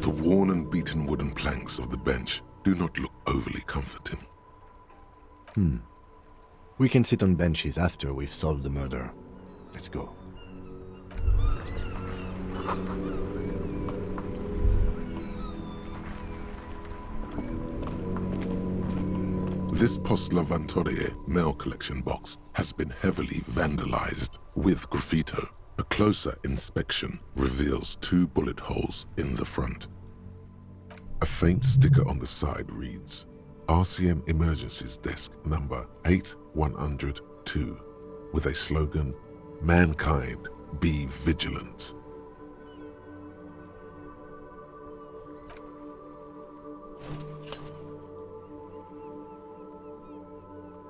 The worn and beaten wooden planks of the bench do not look overly comforting. We can sit on benches after we've solved the murder. Let's go. This Post Lavantorie mail collection box has been heavily vandalized with graffito. A closer inspection reveals 2 bullet holes in the front. A faint sticker on the side reads, RCM Emergencies Desk number 8102, with a slogan, Mankind, be vigilant.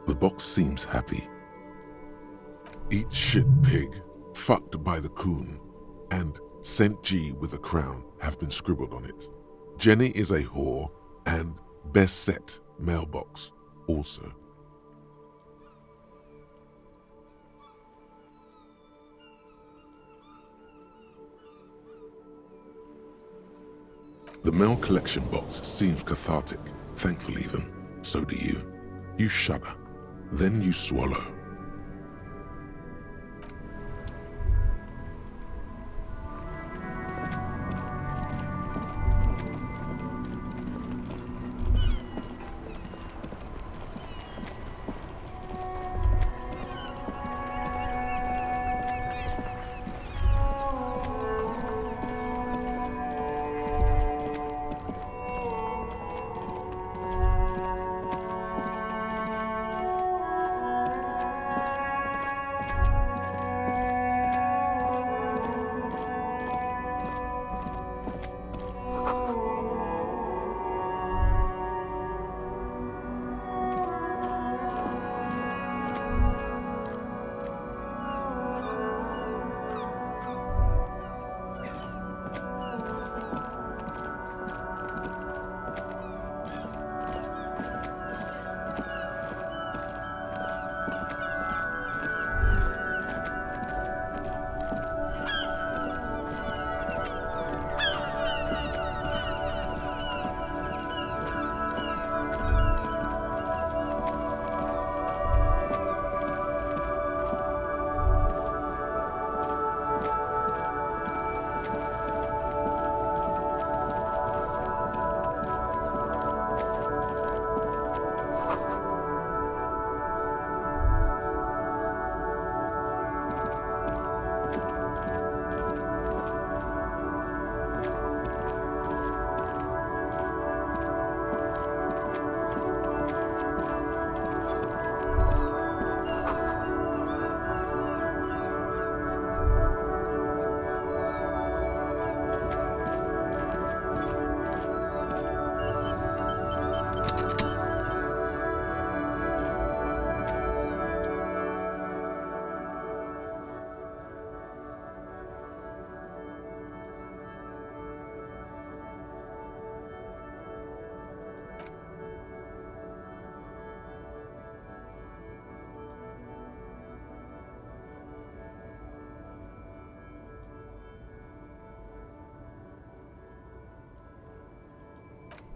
The box seems happy. Eat shit, pig, fucked by the coon, and St. G with a crown have been scribbled on it. Jenny is a whore, and best set mailbox also. The mail collection box seems cathartic, thankful even. So do you. You shudder, then you swallow.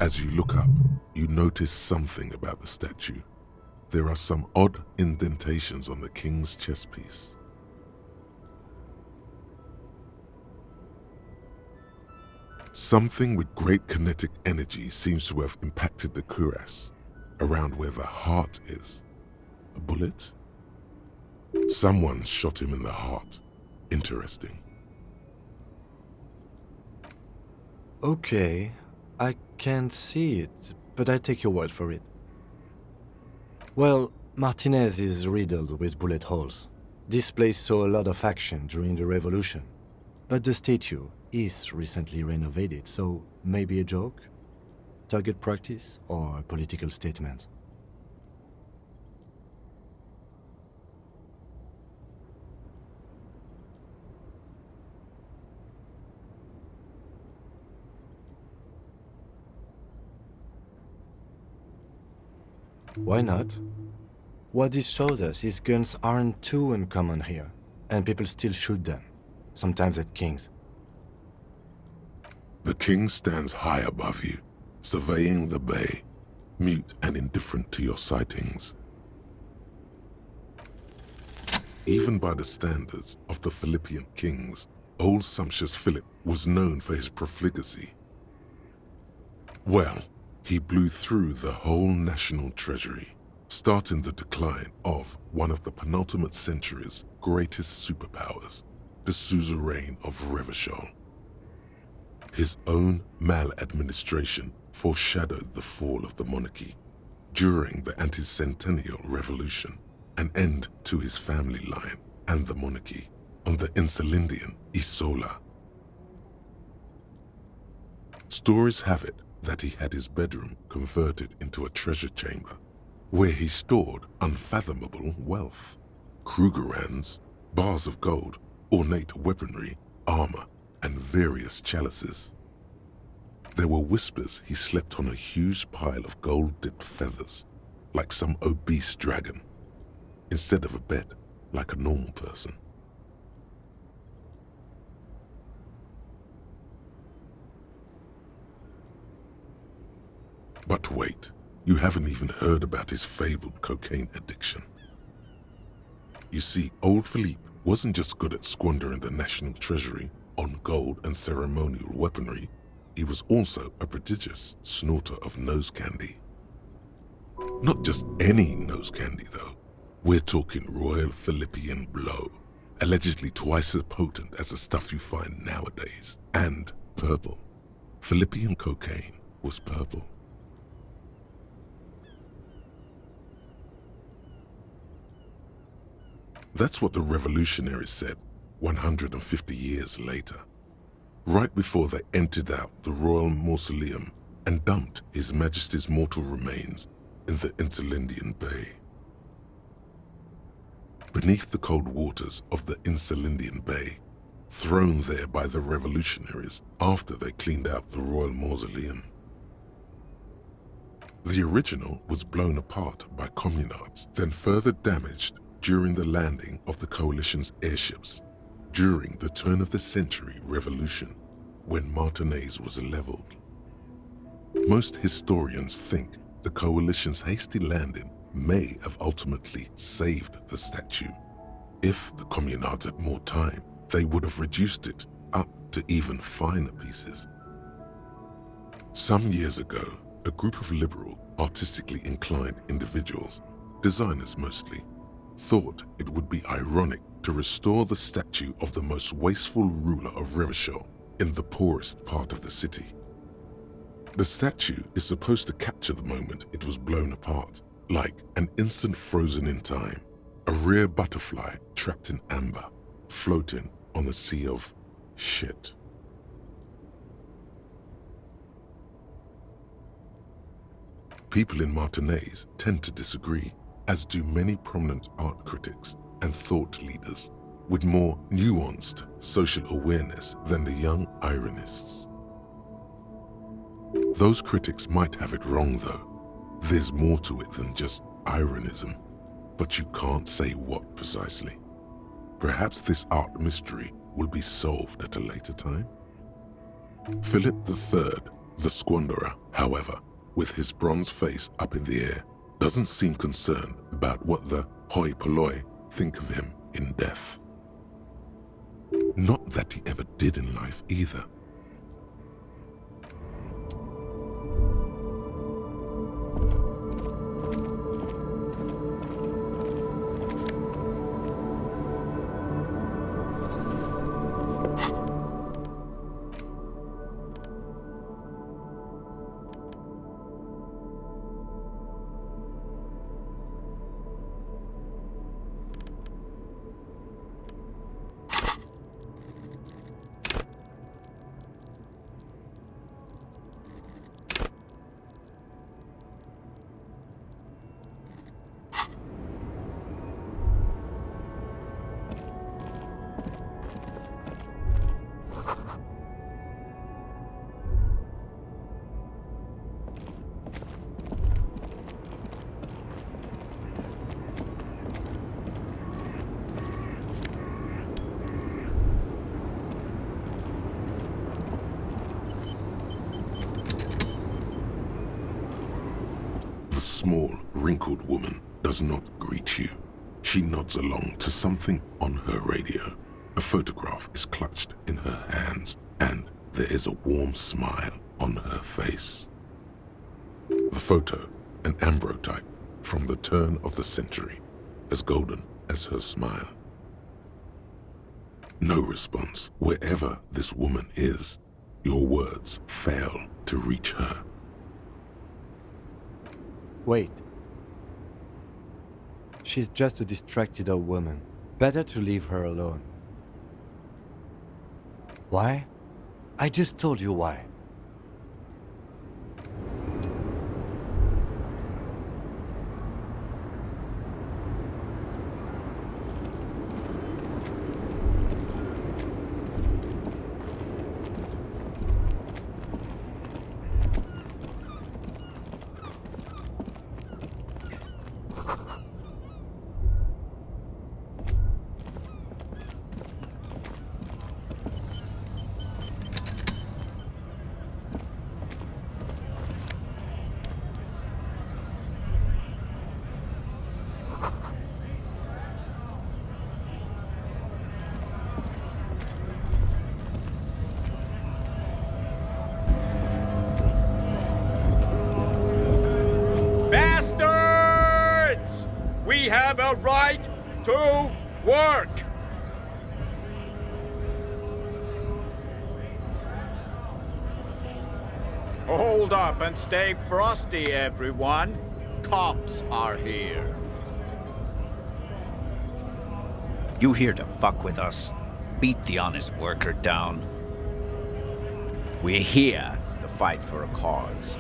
As you look up, you notice something about the statue. There are some odd indentations on the king's chest piece. Something with great kinetic energy seems to have impacted the cuirass, around where the heart is. A bullet? Someone shot him in the heart. Interesting. Okay, I can't see it, but I take your word for it. Well, Martinez is riddled with bullet holes. This place saw a lot of action during the revolution. But the statue is recently renovated, so maybe a joke? Target practice or a political statement? Why not? What this shows us is guns aren't too uncommon here, and people still shoot them, sometimes at kings. The king stands high above you, surveying the bay, mute and indifferent to your sightings. Even by the standards of the Philippian kings, old sumptuous Philip was known for his profligacy. Well, he blew through the whole national treasury, starting the decline of one of the penultimate century's greatest superpowers, the suzerain of Revachol. His own maladministration foreshadowed the fall of the monarchy during the anti-centennial revolution, an end to his family line and the monarchy on the Insulindian Isola. Stories have it that he had his bedroom converted into a treasure chamber where he stored unfathomable wealth, Krugerrands, bars of gold, ornate weaponry, armor, and various chalices. There were whispers he slept on a huge pile of gold-dipped feathers, like some obese dragon, instead of a bed like a normal person. But wait, you haven't even heard about his fabled cocaine addiction. You see, old Philippe wasn't just good at squandering the national treasury on gold and ceremonial weaponry, he was also a prodigious snorter of nose candy. Not just any nose candy though. We're talking Royal Philippian Blow, allegedly twice as potent as the stuff you find nowadays, and purple. Philippian cocaine was purple. That's what the revolutionaries said 150 years later, right before they emptied out the royal mausoleum and dumped His Majesty's mortal remains in the Insulindian Bay. Beneath the cold waters of the Insulindian Bay, thrown there by the revolutionaries after they cleaned out the royal mausoleum. The original was blown apart by communards, then further damaged during the landing of the coalition's airships during the turn-of-the-century revolution when Martinez was leveled. Most historians think the coalition's hasty landing may have ultimately saved the statue. If the communards had more time, they would have reduced it up to even finer pieces. Some years ago, a group of liberal, artistically inclined individuals, designers mostly, thought it would be ironic to restore the statue of the most wasteful ruler of Revachol in the poorest part of the city. The statue is supposed to capture the moment it was blown apart, like an instant frozen in time, a rare butterfly trapped in amber, floating on a sea of shit. People in Martinez tend to disagree, as do many prominent art critics and thought leaders with more nuanced social awareness than the young ironists. Those critics might have it wrong though. There's more to it than just ironism, but you can't say what precisely. Perhaps this art mystery will be solved at a later time. Philip III, the squanderer, however, with his bronze face up in the air, doesn't seem concerned about what the hoi polloi think of him in death. Not that he ever did in life either. wrinkled woman does not greet you. She nods along to something on her radio. A photograph is clutched in her hands, and there is a warm smile on her face. The photo, an ambrotype from the turn of the century, as golden as her smile. No response. Wherever this woman is, your words fail to reach her. Wait. She's just a distracted old woman. Better to leave her alone. Why? I just told you why. We have a right to work! Hold up and stay frosty, everyone. Cops are here. You here to fuck with us? Beat the honest worker down. We're here to fight for a cause.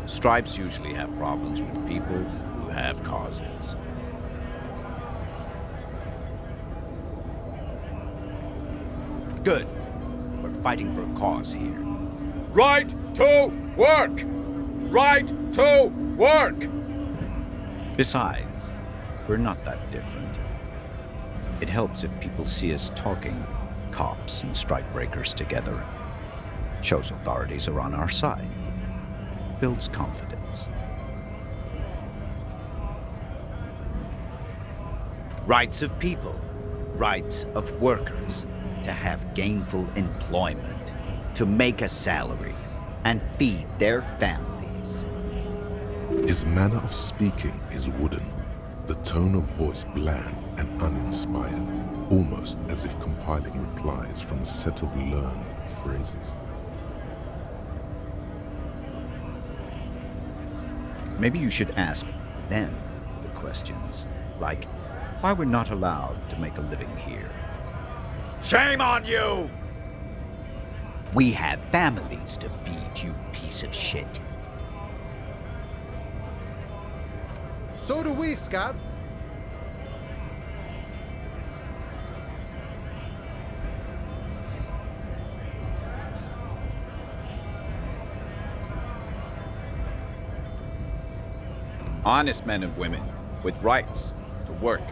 Stripes usually have problems with people who have causes. Good. We're fighting for a cause here. Right to work! Right to work! Besides, we're not that different. It helps if people see us talking, cops and strikebreakers together. Shows authorities are on our side. Builds confidence. Rights of people, rights of workers, to have gainful employment, to make a salary, and feed their families. His manner of speaking is wooden, the tone of voice bland and uninspired, almost as if compiling replies from a set of learned phrases. Maybe you should ask them the questions, like why we're not allowed to make a living here. Shame on you! We have families to feed, you piece of shit. So do we, Scab. Honest men and women with rights to work,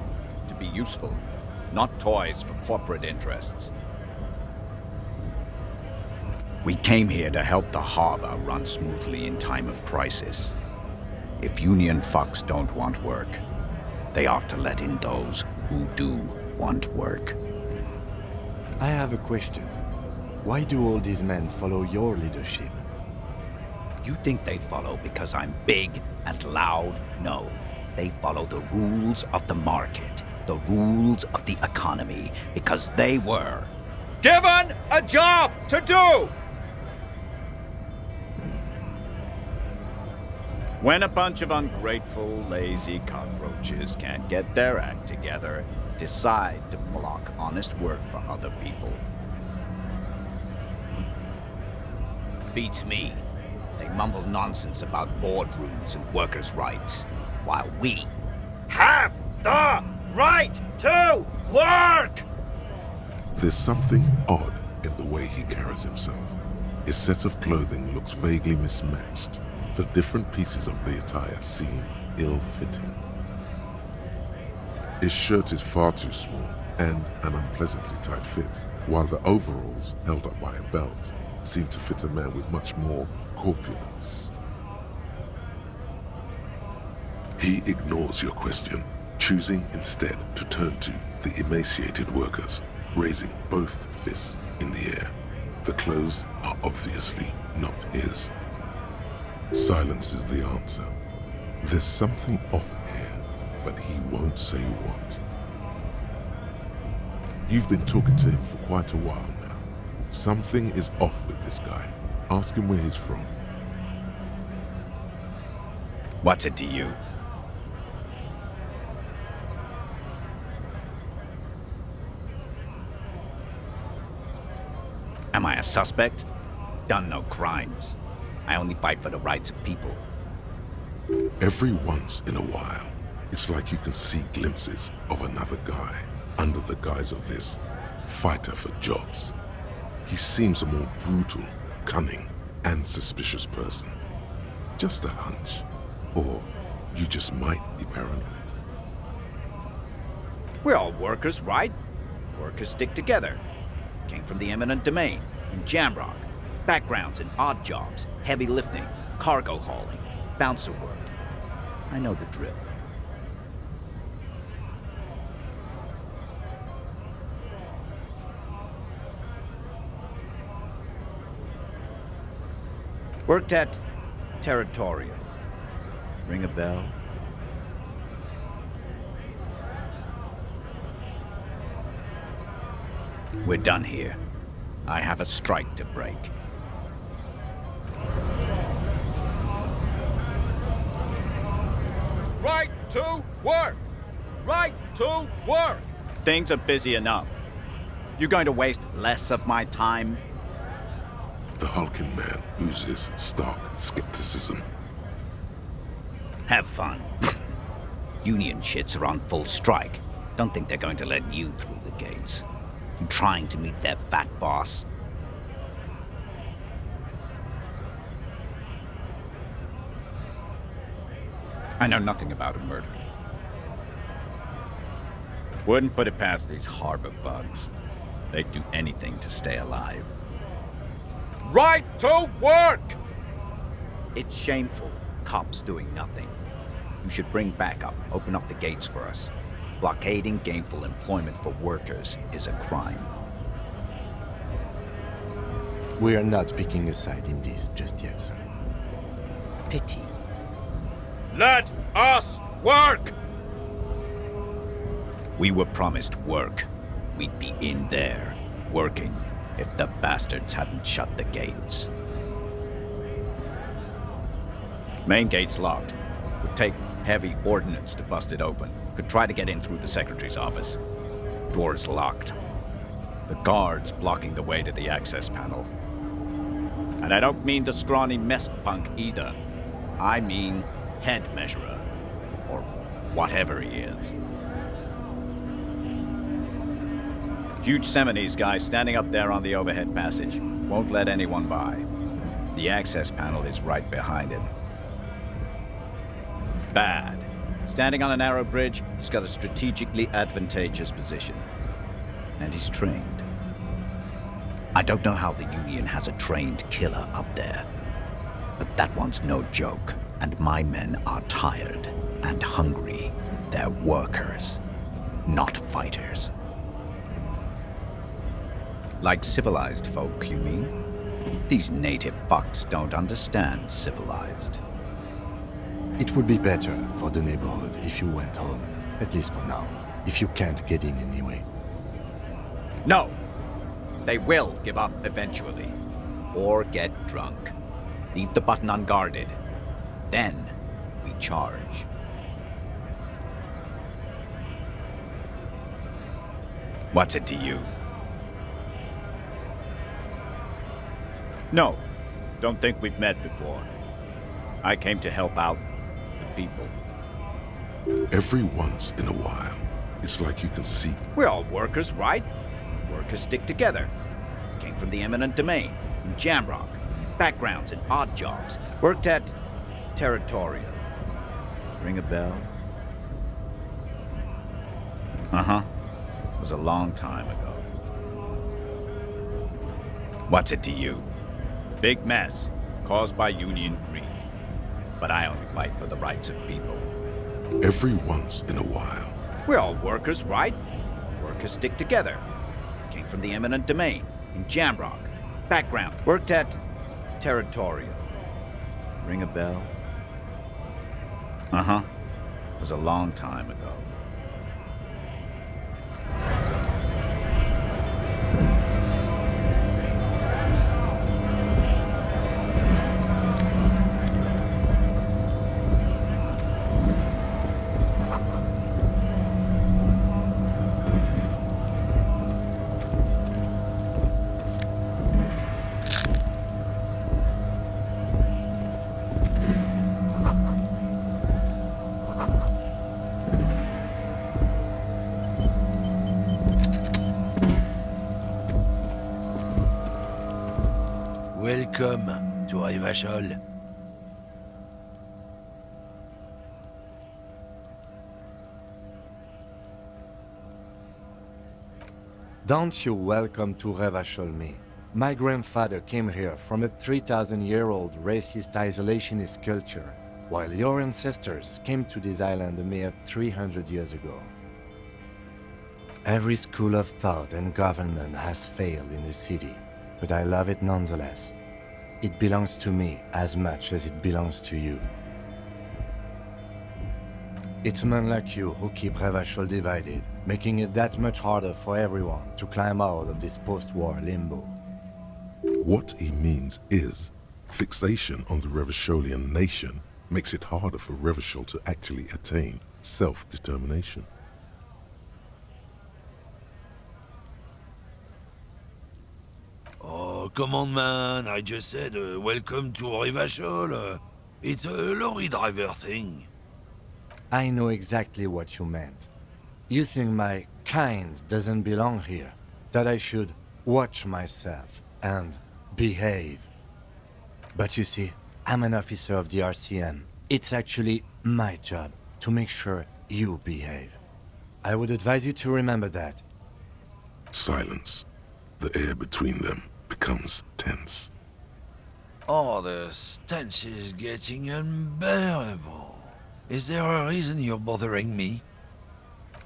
to be useful, not toys for corporate interests. We came here to help the harbor run smoothly in time of crisis. If union fucks don't want work, they ought to let in those who do want work. I have a question. Why do all these men follow your leadership? You think they follow because I'm big and loud? No. They follow the rules of the market, the rules of the economy, because they were given a job to do! When a bunch of ungrateful, lazy cockroaches can't get their act together, decide to block honest work for other people. Beats me. They mumble nonsense about boardrooms and workers' rights, while we have the right to work! There's something odd in the way he carries himself. His set of clothing looks vaguely mismatched. The different pieces of the attire seem ill-fitting. His shirt is far too small and an unpleasantly tight fit, while the overalls, held up by a belt, seem to fit a man with much more corpulence. He ignores your question, choosing instead to turn to the emaciated workers, raising both fists in the air. The clothes are obviously not his. Silence is the answer. There's something off here, but he won't say what. You've been talking to him for quite a while now. Something is off with this guy. Ask him where he's from. What's it to you? Am I a suspect? Done no crimes. I only fight for the rights of people. Every once in a while, it's like you can see glimpses of another guy under the guise of this fighter for jobs. He seems a more brutal, cunning, and suspicious person. Just a hunch. Or you just might be paranoid. We're all workers, right? Workers stick together. Came from the eminent domain, in Jamrock. Backgrounds in odd jobs, heavy lifting, cargo hauling, bouncer work. I know the drill. Worked at Territorial. Ring a bell? We're done here. I have a strike to break. Right to work! Right to work! Things are busy enough. You going to waste less of my time? The hulking man oozes stark skepticism. Have fun. Union shits are on full strike. Don't think they're going to let you through the gates. You trying to meet their fat boss? I know nothing about a murder. Wouldn't put it past these harbor bugs. They'd do anything to stay alive. Right to work! It's shameful. Cops doing nothing. You should bring backup, open up the gates for us. Blockading gainful employment for workers is a crime. We are not picking a side in this just yet, sir. Pity. Let us work! We were promised work. We'd be in there, working, if the bastards hadn't shut the gates. Main gate's locked. Would take heavy ordnance to bust it open. Could try to get in through the secretary's office. Door's locked. The guards blocking the way to the access panel. And I don't mean the scrawny mess punk either. I mean head measurer. Or whatever he is. Huge Seminese guy standing up there on the overhead passage. Won't let anyone by. The access panel is right behind him. Bad. Standing on a narrow bridge, he's got a strategically advantageous position. And he's trained. I don't know how the Union has a trained killer up there. But that one's no joke. And my men are tired and hungry. They're workers, not fighters. Like civilized folk, you mean? These native fucks don't understand civilized. It would be better for the neighborhood if you went home, at least for now, if you can't get in anyway. No! They will give up eventually. Or get drunk. Leave the button unguarded. Then we charge. What's it to you? No, don't think we've met before. I came to help out the people. Every once in a while, it's like you can see. We're all workers, right? Workers stick together. Came from the eminent domain, in Jamrock. Backgrounds in odd jobs. Worked at Territorial. Ring a bell? Uh-huh. It was a long time ago. What's it to you? Big mess, caused by Union greed. But I only fight for the rights of people. Every once in a while, We're all workers, right? Workers stick together. Came from the eminent domain in Jamrock. Background, worked at Territorial. Ring a bell? Uh-huh. It was a long time ago. Welcome to Rivachol. Don't you welcome to Revachol me. My grandfather came here from a 3,000-year-old racist isolationist culture, while your ancestors came to this island a mere 300 years ago. Every school of thought and government has failed in the city, but I love it nonetheless. It belongs to me as much as it belongs to you. It's men like you who keep Revachol divided, making it that much harder for everyone to climb out of this post-war limbo. what he means is fixation on the Revacholian nation makes it harder for Revachol to actually attain self-determination. Oh, come on, man. I just said, welcome to Rivachol. It's a lorry driver thing. I know exactly what you meant. You think my kind doesn't belong here, that I should watch myself and behave. But you see, I'm an officer of the RCM. It's actually my job to make sure you behave. I would advise you to remember that. Silence. The air between them becomes tense. Oh, the stench is getting unbearable. Is there a reason you're bothering me?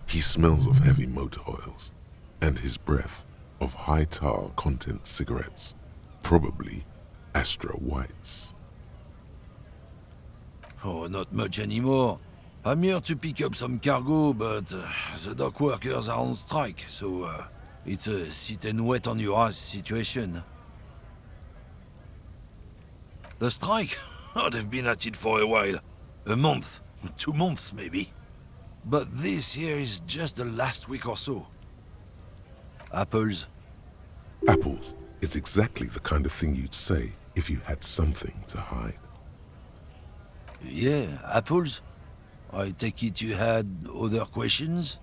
He smells of heavy motor oils, and his breath of high tar content cigarettes, probably Astra Whites. Oh, not much anymore. I'm here to pick up some cargo, but the dock workers are on strike, so it's a sit and wait on your ass situation. The strike? Oh, they've been at it for a while. A month, 2 months maybe. But this here is just the last week or so. Apples. Apples is exactly the kind of thing you'd say if you had something to hide. Yeah, apples? I take it you had other questions?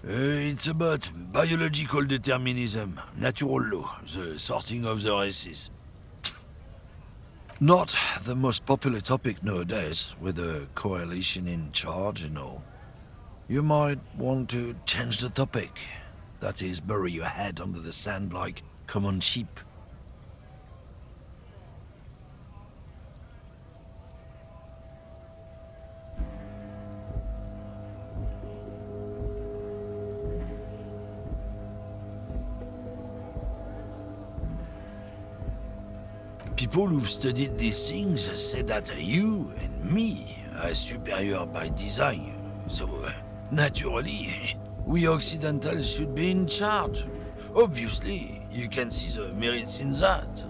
It's about biological determinism, natural law, the sorting of the races. Not the most popular topic nowadays, with the coalition in charge and all. You might want to change the topic. That is, bury your head under the sand like common sheep. People who've studied these things say that you and me are superior by design, so naturally, we Occidentals should be in charge. Obviously, you can see the merits in that.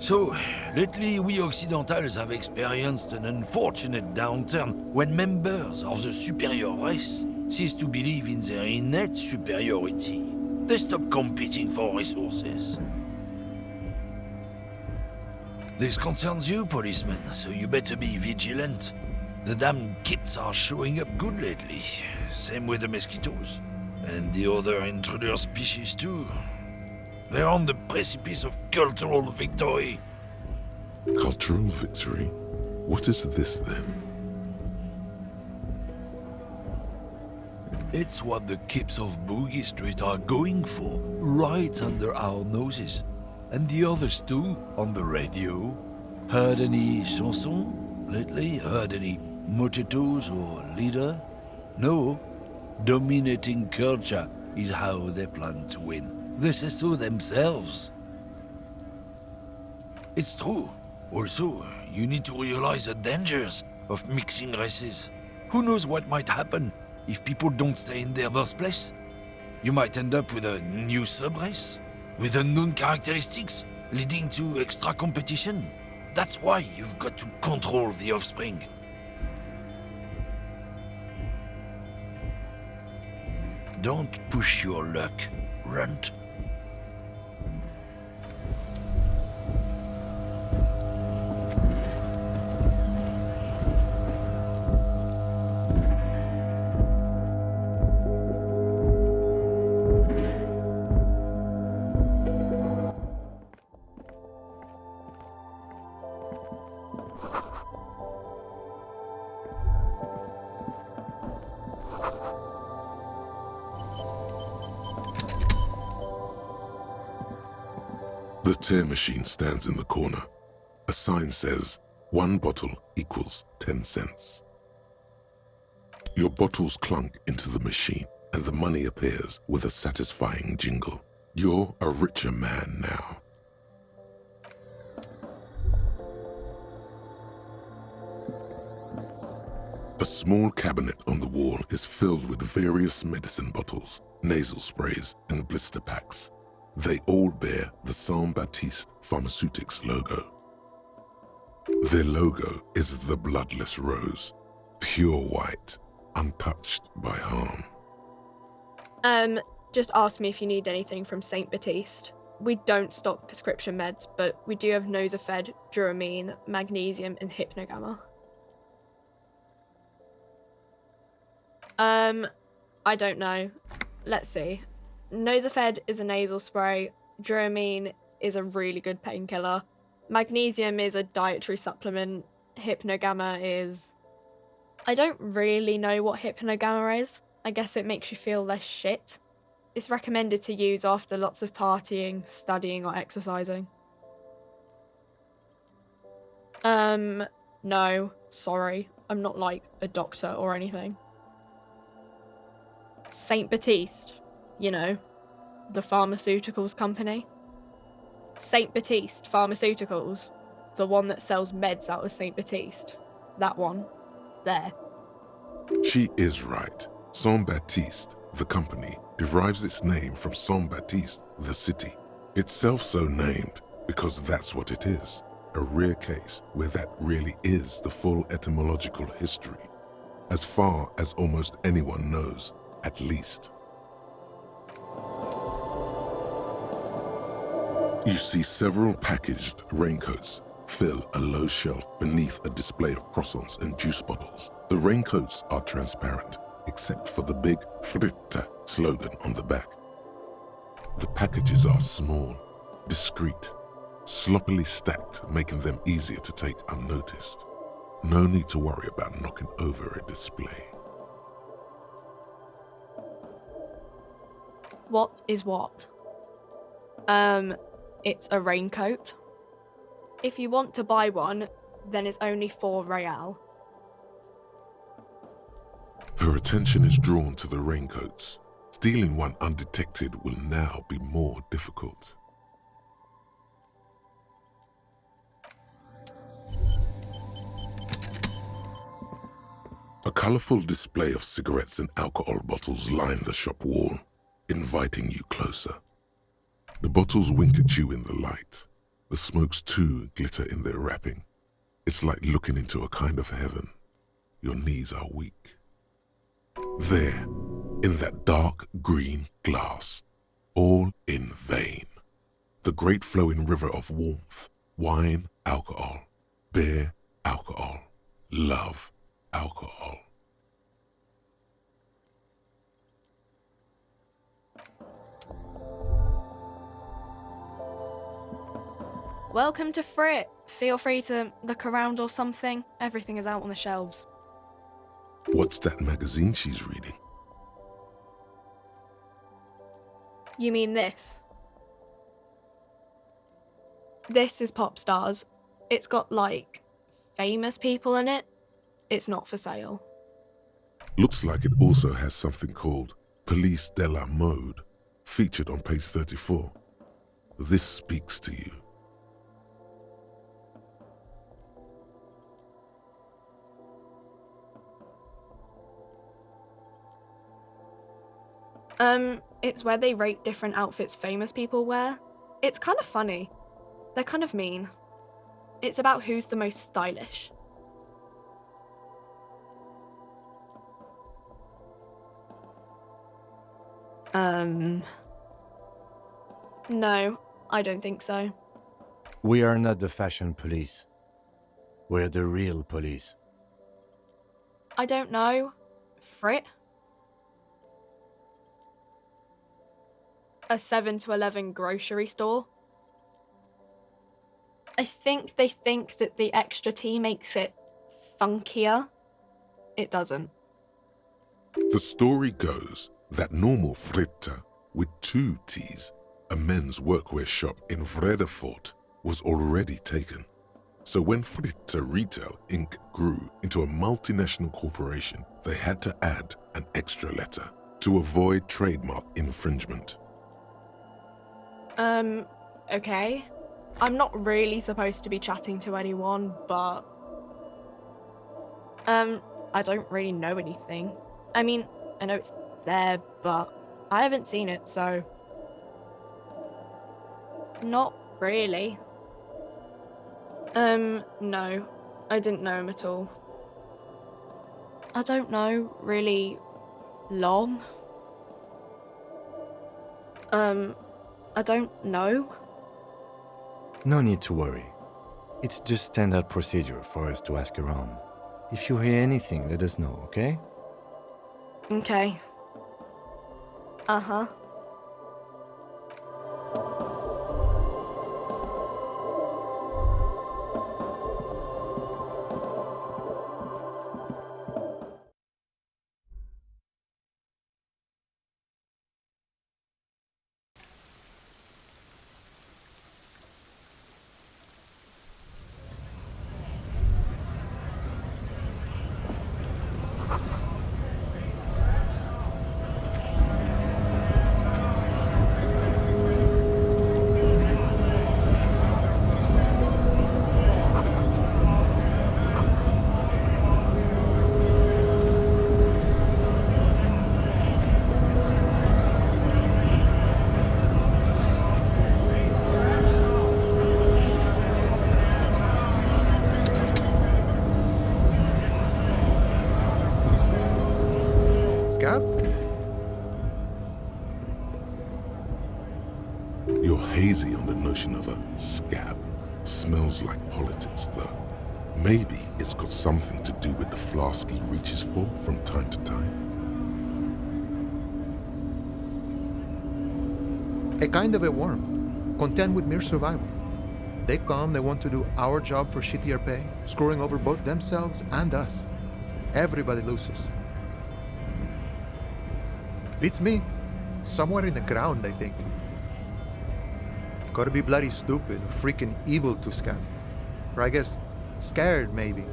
So, lately we Occidentals have experienced an unfortunate downturn when members of the superior race cease to believe in their innate superiority. They stop competing for resources. This concerns you, policeman, so you better be vigilant. The damned kips are showing up good lately. Same with the mosquitoes. And the other intruder species too. They're on the precipice of cultural victory. Cultural victory? What is this then? It's what the kips of Boogie Street are going for, right under our noses. And the others too, on the radio. Heard any chansons lately? Heard any mojitos or leader? No. Dominating culture is how they plan to win. They say so themselves. It's true. Also, you need to realize the dangers of mixing races. Who knows what might happen if people don't stay in their birthplace? You might end up with a new sub-race, with unknown characteristics, leading to extra competition. That's why you've got to control the offspring. Don't push your luck, Runt. The tear machine stands in the corner. A sign says, 1 bottle equals 10 cents. Your bottles clunk into the machine, and the money appears with a satisfying jingle. You're a richer man now. A small cabinet on the wall is filled with various medicine bottles, nasal sprays, and blister packs. They all bear the Saint Baptiste Pharmaceutics logo. Their logo is the bloodless rose, pure white, untouched by harm. Just ask me if you need anything from Saint Baptiste. We don't stock prescription meds, but we do have Nosafed, Duramine, Magnesium, and Hypnogamma. I don't know. Let's see. Nosafed is a nasal spray. Duramine is a really good painkiller. Magnesium is a dietary supplement. Hypnogamma is... I don't really know what Hypnogamma is. I guess it makes you feel less shit. It's recommended to use after lots of partying, studying, or exercising. No, sorry. I'm not like a doctor or anything. Saint Baptiste, you know, the pharmaceuticals company. Saint Baptiste Pharmaceuticals, the one that sells meds out of Saint Baptiste. That one. There. She is right. Saint Baptiste, the company, derives its name from Saint Baptiste, the city. Itself so named because that's what it is. A rare case where that really is the full etymological history. As far as almost anyone knows, at least. You see several packaged raincoats fill a low shelf beneath a display of croissants and juice bottles. The raincoats are transparent, except for the big Fritta slogan on the back. The packages are small, discreet, sloppily stacked, making them easier to take unnoticed. No need to worry about knocking over a display. What is what? It's a raincoat. If you want to buy one, then it's only 4 real. Her attention is drawn to the raincoats. Stealing one undetected will now be more difficult. A colorful display of cigarettes and alcohol bottles line the shop wall, inviting you closer. The bottles wink at you in the light. The smokes too glitter in their wrapping. It's like looking into a kind of heaven. Your knees are weak. There, in that dark green glass, all in vain. The great flowing river of warmth, wine, alcohol, beer, alcohol, love, alcohol. Welcome to Frit. Feel free to look around or something. Everything is out on the shelves. What's that magazine she's reading? You mean this? This is Pop Stars. It's got, like, famous people in it. It's not for sale. Looks like it also has something called Police de la Mode, featured on page 34. This speaks to you. It's where they rate different outfits famous people wear. It's kind of funny. They're kind of mean. It's about who's the most stylish. No, I don't think so. We are not the fashion police. We're the real police. I don't know. Frit? A 7 to 11 grocery store? I think they think that the extra T makes it funkier. It doesn't. The story goes that normal Fritta, with 2 T's, a men's workwear shop in Vredefort, was already taken. So when Fritta Retail Inc. grew into a multinational corporation, they had to add an extra letter to avoid trademark infringement. Okay. I'm not really supposed to be chatting to anyone, but... I don't really know anything. I mean, I know it's there, but I haven't seen it, so... Not really. No. I didn't know him at all. I don't know, really... long? I don't know. No need to worry. It's just standard procedure for us to ask around. If you hear anything, let us know, okay? Okay. Uh-huh. Scab? You're hazy on the notion of a scab. Smells like politics, though. Maybe it's got something to do with the flask he reaches for from time to time. A kind of a worm, content with mere survival. They come, they want to do our job for shittier pay, screwing over both themselves and us. Everybody loses. Beats me. Somewhere in the ground, I think. Gotta be bloody stupid or freaking evil to scab. Or I guess scared, maybe.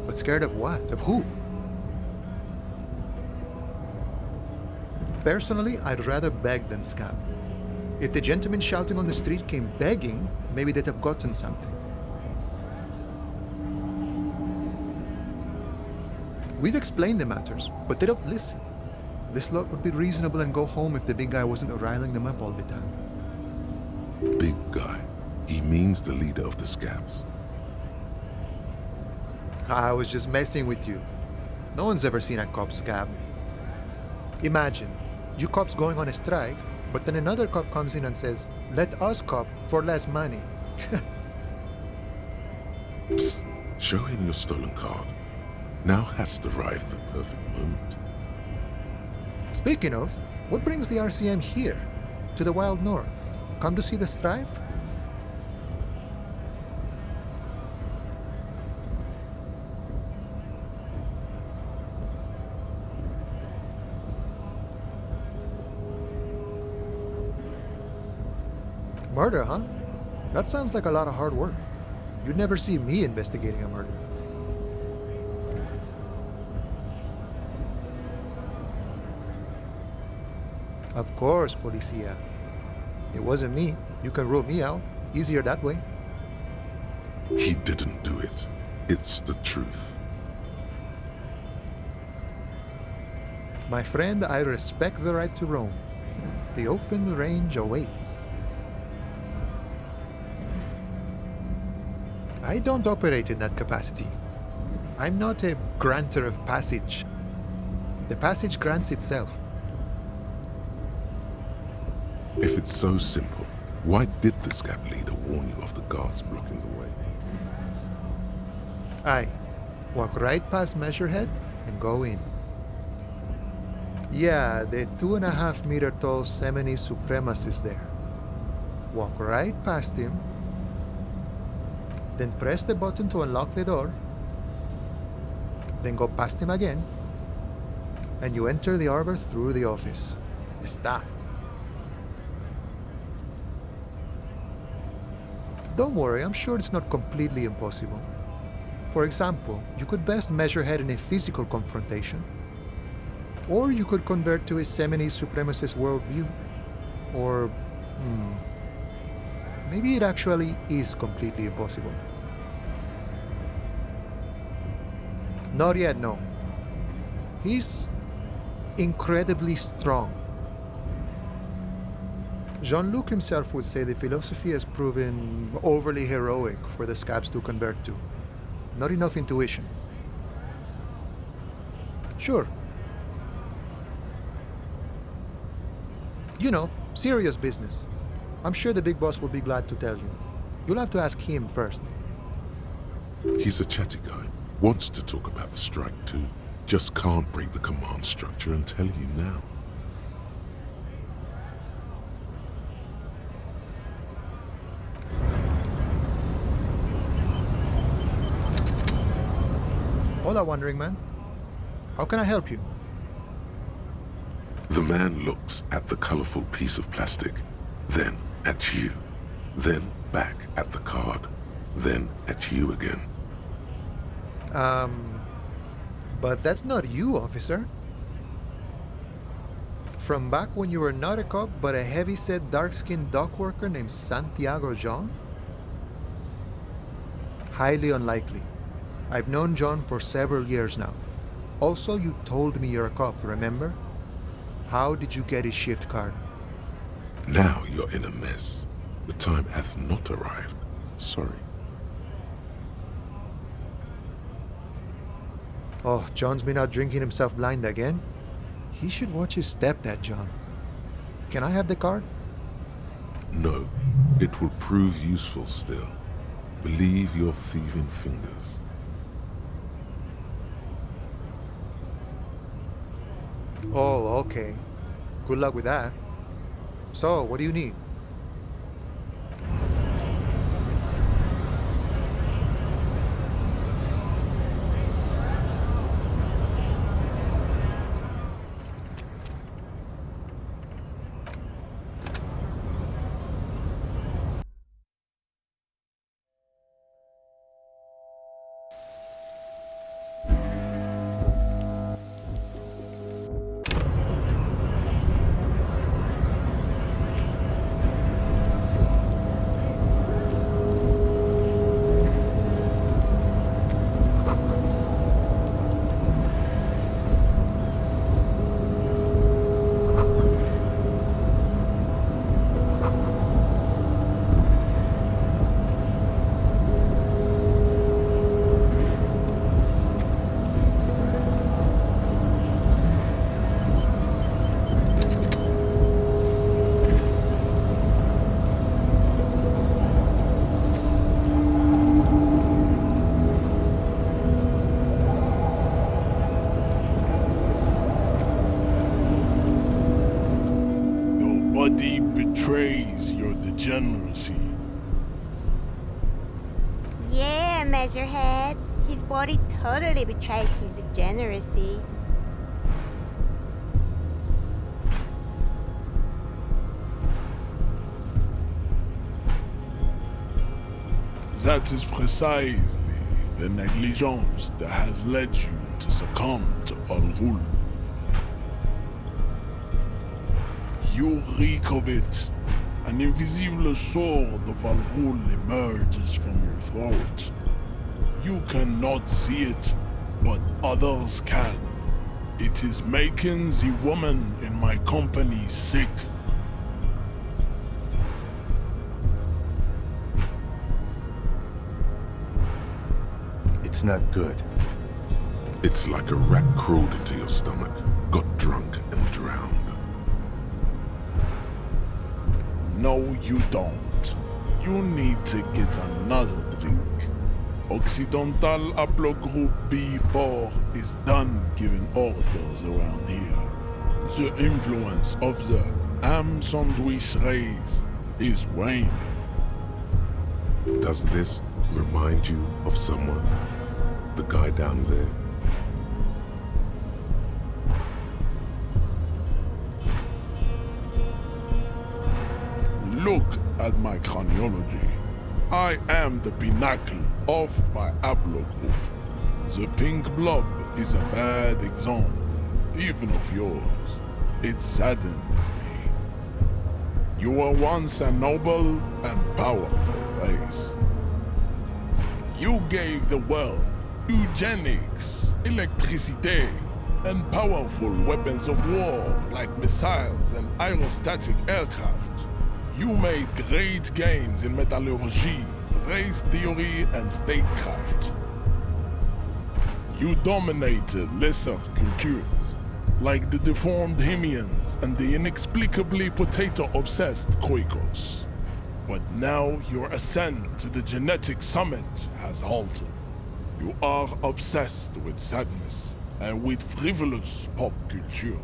But scared of what? Of who? Personally, I'd rather beg than scab. If the gentleman shouting on the street came begging, maybe they'd have gotten something. We've explained the matters, but they don't listen. This lot would be reasonable and go home if the big guy wasn't riling them up all the time. Big guy. He means the leader of the scabs. I was just messing with you. No one's ever seen a cop scab. Imagine, you cops going on a strike, but then another cop comes in and says, "Let us cop for less money." Psst. Show him your stolen card. Now has arrived the perfect moment. Speaking of, what brings the RCM here, to the Wild North? Come to see the strife? Murder, huh? That sounds like a lot of hard work. You'd never see me investigating a murder. Of course, Policia. It wasn't me. You can rule me out. Easier that way. He didn't do it. It's the truth. My friend, I respect the right to roam. The open range awaits. I don't operate in that capacity. I'm not a granter of passage. The passage grants itself. If it's so simple, why did the scab leader warn you of the guards blocking the way? Aye. Walk right past Measurehead and go in. Yeah, the 2.5-meter tall Semini supremacist there. Walk right past him, then press the button to unlock the door, then go past him again, and you enter the arbor through the office. Está. Don't worry, I'm sure it's not completely impossible. For example, you could best Measurehead in a physical confrontation, or you could convert to a Semini supremacist worldview, or maybe it actually is completely impossible. Not yet, no. He's incredibly strong. Jean-Luc himself would say the philosophy has proven overly heroic for the scabs to convert to. Not enough intuition. Sure. You know, serious business. I'm sure the big boss will be glad to tell you. You'll have to ask him first. He's a chatty guy. Wants to talk about the strike too. Just can't break the command structure and tell you now. Hola, Wandering Man. How can I help you? The man looks at the colorful piece of plastic, then at you, then back at the card, then at you again. But that's not you, officer. From back when you were not a cop, but a heavy-set, dark-skinned dock worker named Santiago John? Highly unlikely. I've known John for several years now. Also, you told me you're a cop, remember? How did you get his shift card? Now you're in a mess. The time hath not arrived. Sorry. Oh, John's been out drinking himself blind again? He should watch his step, that John. Can I have the card? No, it will prove useful still. Believe your thieving fingers. Oh, okay. Good luck with that. So, what do you need? Nobody betrays your degeneracy. Yeah, Measurehead. His body totally betrays his degeneracy. That is precisely the negligence that has led you to succumb to Al Ghul. You reek of it. An invisible sword of Al Ghul emerges from your throat. You cannot see it, but others can. It is making the woman in my company sick. It's not good. It's like a rat crawled into your stomach, got drunk and drowned. No, you don't. You need to get another drink. Occidental Haplogroup B4 is done giving orders around here. The influence of the ham sandwich race is waning. Does this remind you of someone? The guy down there? Look at my chronology. I am the pinnacle of my haplogroup. The pink blob is a bad example, even of yours. It saddened me. You were once a noble and powerful race. You gave the world eugenics, electricity, and powerful weapons of war like missiles and aerostatic aircraft. You made great gains in metallurgy, race theory, and statecraft. You dominated lesser cultures, like the deformed Hemians and the inexplicably potato-obsessed Quakers. But now your ascent to the genetic summit has halted. You are obsessed with sadness and with frivolous pop culture.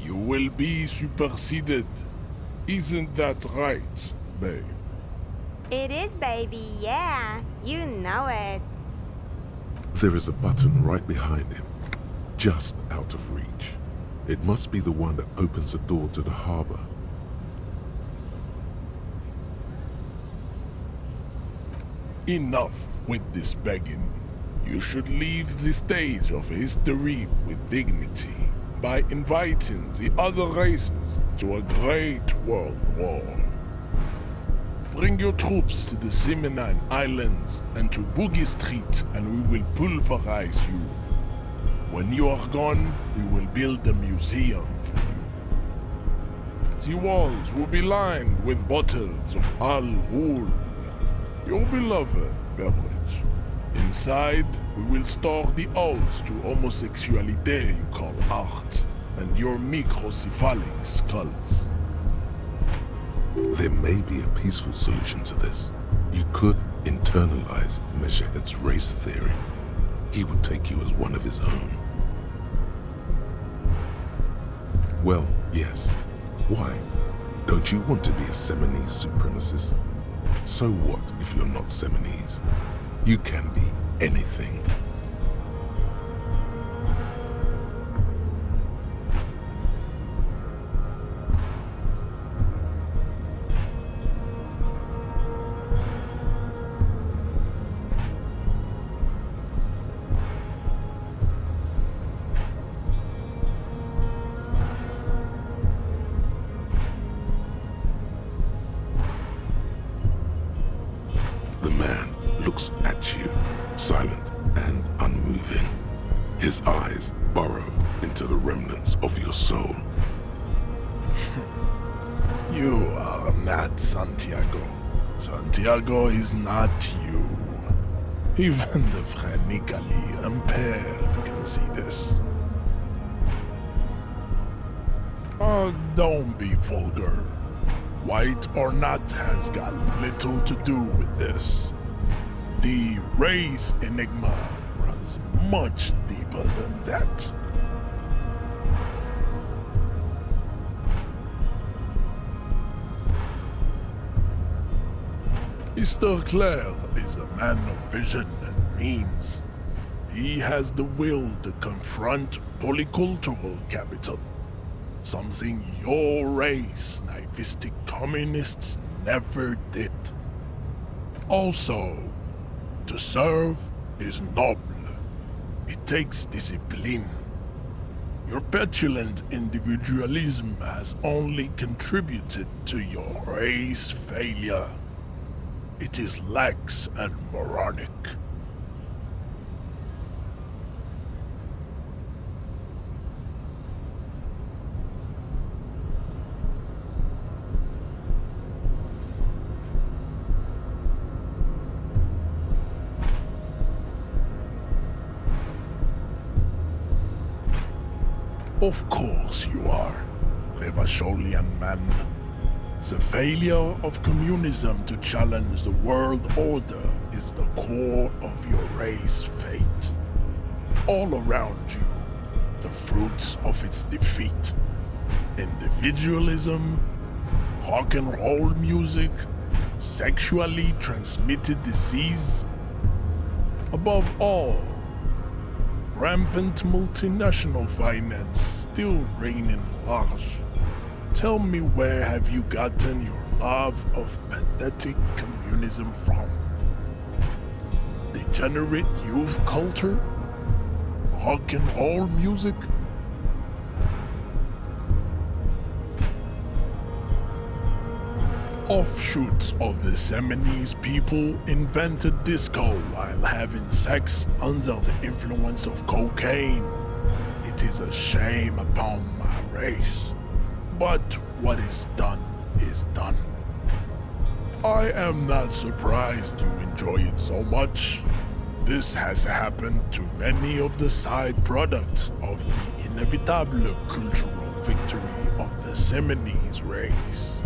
You will be superseded. Isn't that right, babe? It is, baby, yeah. You know it. There is a button right behind him, just out of reach. It must be the one that opens the door to the harbor. Enough with this begging. You should leave the stage of history with dignity by inviting the other races to a great world war. Bring your troops to the Simonine Islands and to Boogie Street, and we will pulverize you. When you are gone, we will build a museum for you. The walls will be lined with bottles of Al Ghul, your beloved beverage. Inside, we will store the odes to homosexuality you call art, and your microcephalic skulls. There may be a peaceful solution to this. You could internalize Measurehead's race theory. He would take you as one of his own. Well, yes. Why? Don't you want to be a Seminese supremacist? So what if you're not Seminese? You can be anything. The man looks at you, silent and unmoving. His eyes burrow into the remnants of your soul. You are not Santiago. Santiago is not you. Even the phrenically impaired can see this. Oh, don't be vulgar. White or not has got little to do with this. The race enigma runs much deeper than that. Mr. Clare is a man of vision and means. He has the will to confront polycultural capital, something your race, naivistic communists, never did. Also, to serve is noble. It takes discipline. Your petulant individualism has only contributed to your race failure. It is lax and moronic. Of course you are, Revacholian man. The failure of communism to challenge the world order is the core of your race fate. All around you, the fruits of its defeat. Individualism, rock and roll music, sexually transmitted disease. Above all, rampant multinational finance still reigning large. Tell me, where have you gotten your love of pathetic communism from? Degenerate youth culture? Rock and roll music? Offshoots of the Seminoles people invented disco while having sex under the influence of cocaine. It is a shame upon my race. But what is done is done. I am not surprised you enjoy it so much. This has happened to many of the side products of the inevitable cultural victory of the Seminoles race.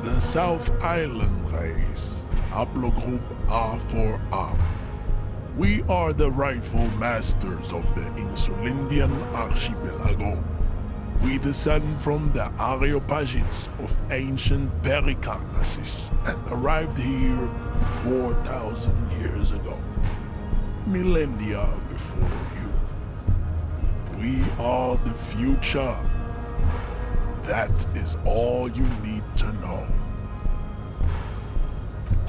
The South Island race, haplogroup A4A. We are the rightful masters of the Insulindian archipelago. We descend from the Areopagites of ancient Pericarnassus and arrived here 4,000 years ago, millennia before you. We are the future. That is all you need to know.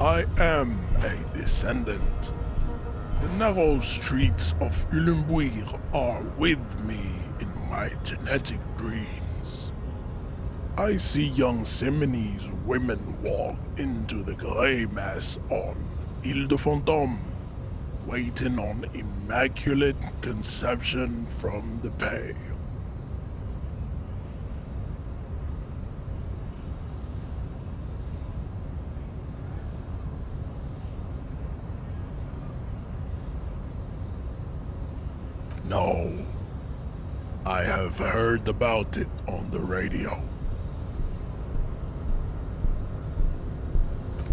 I am a descendant. The narrow streets of Ulumbuir are with me in my genetic dreams. I see young Seminoles women walk into the grey mass on Ile de Fantôme, waiting on immaculate conception from the pale. No, I have heard about it on the radio.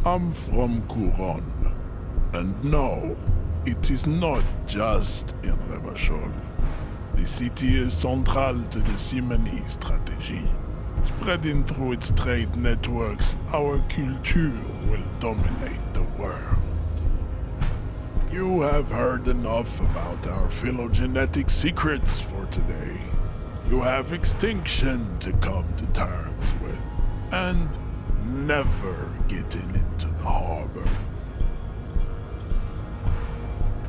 I'm from Couronne, and no, it is not just in Revachol. The city is central to the Seminoles strategy. Spreading through its trade networks, our culture will dominate the world. You have heard enough about our phylogenetic secrets for today. You have extinction to come to terms with, and never getting into the harbor.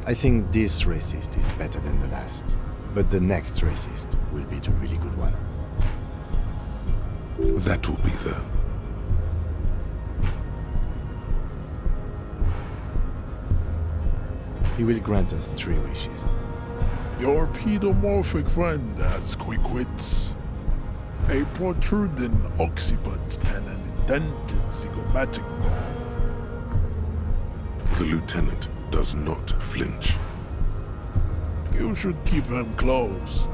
I think this racist is better than the last, but the next racist will be the really good one. That will be the... He will grant us 3 wishes. Your pedomorphic friend has quick wits, a protruding occiput, and an indented zygomatic bone. The lieutenant does not flinch. You should keep him close.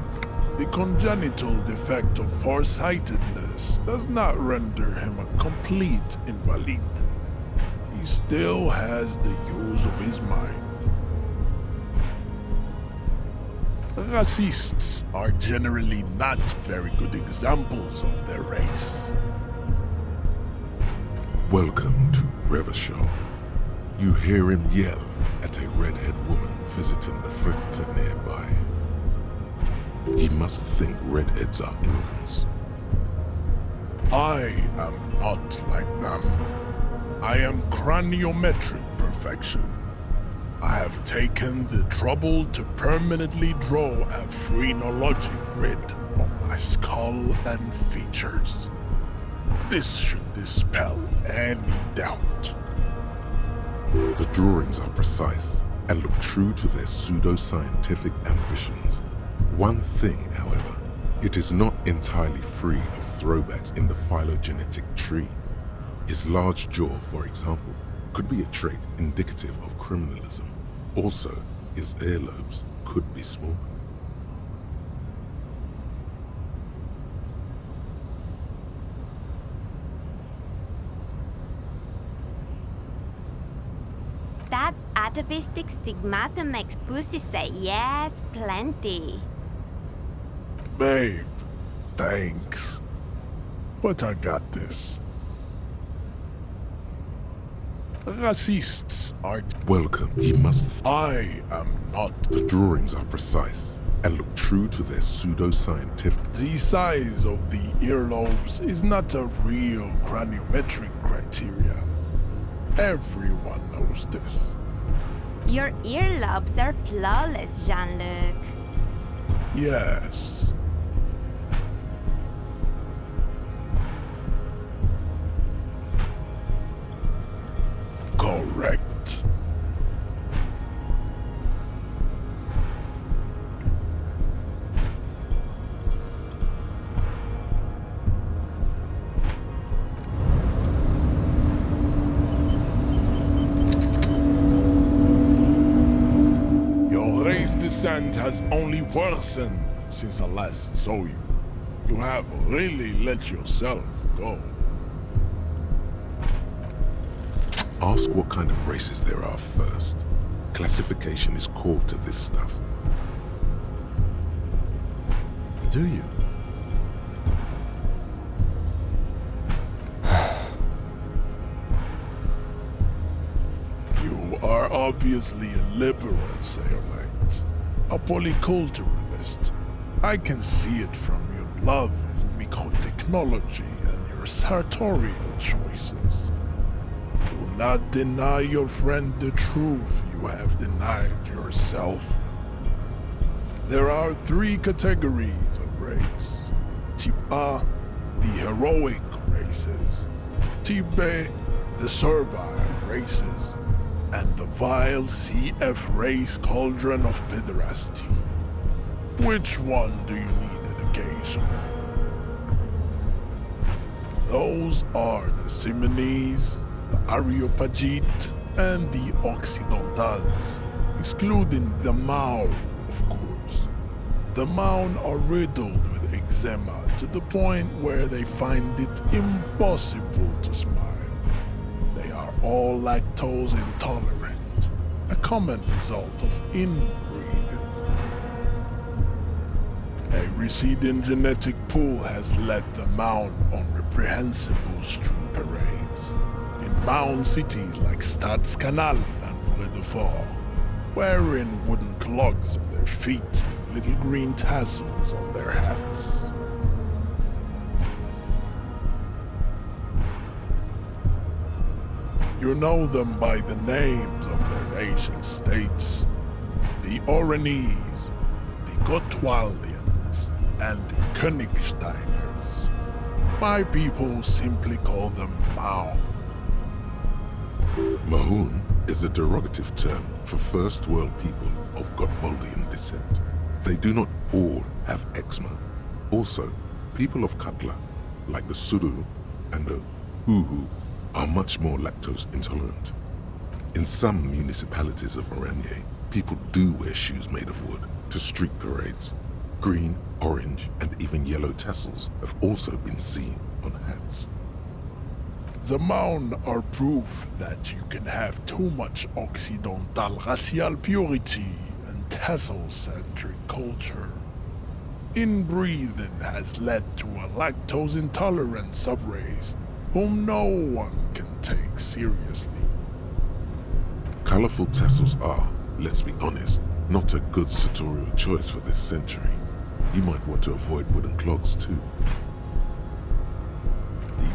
The congenital defect of farsightedness does not render him a complete invalid. He still has the use of his mind. Racists are generally not very good examples of their race. Welcome to Revachol. You hear him yell at a redhead woman visiting the fritter nearby. He must think redheads are immigrants. I am not like them. I am craniometric perfection. I have taken the trouble to permanently draw a phrenologic grid on my skull and features. This should dispel any doubt. The drawings are precise and look true to their pseudo-scientific ambitions. One thing, however, it is not entirely free of throwbacks in the phylogenetic tree. His large jaw, for example, could be a trait indicative of criminalism. Also, his earlobes could be small. That atavistic stigmata makes pussy say yes plenty. Babe, thanks. But I got this. Racists are... Welcome, he must... I am not... The drawings are precise and look true to their pseudo-scientific... The size of the earlobes is not a real craniometric criteria. Everyone knows this. Your earlobes are flawless, Jean-Luc. Yes. Correct. Your race descent has only worsened since I last saw you. You have really let yourself go. Ask what kind of races there are first. Classification is core to this stuff. Do you? You are obviously a liberal, Sailmate. A polyculturalist. I can see it from your love of microtechnology and your sartorial choices. Do not deny your friend the truth you have denied yourself. There are 3 categories of race. Type A, the heroic races. Type B, the servile races. And the vile CF race cauldron of pederasty. Which one do you need education? Those are the Simonese, the Areopagite, and the Occidentals, excluding the Mao, of course. The Mao are riddled with eczema to the point where they find it impossible to smile. They are all lactose intolerant, a common result of inbreeding. A receding genetic pool has led the Mao on reprehensible street parades in Mao cities like Stadskanaal and Vredefort, wearing wooden clogs on their feet and little green tassels on their hats. You know them by the names of their nation states. The Oranese, the Gotwaldians, and the Königsteiners. My people simply call them Mao. Mahoon is a derogative term for first world people of Gotwaldian descent. They do not all have eczema. Also, people of Katla, like the Suru and the Huhu, are much more lactose intolerant. In some municipalities of Oranje, people do wear shoes made of wood to street parades. Green, orange, and even yellow tassels have also been seen on hats. The Maun are proof that you can have too much Occidental racial purity and tassel-centric culture. Inbreeding has led to a lactose-intolerant subrace whom no one can take seriously. Colorful tassels are, let's be honest, not a good sartorial choice for this century. You might want to avoid wooden clogs too.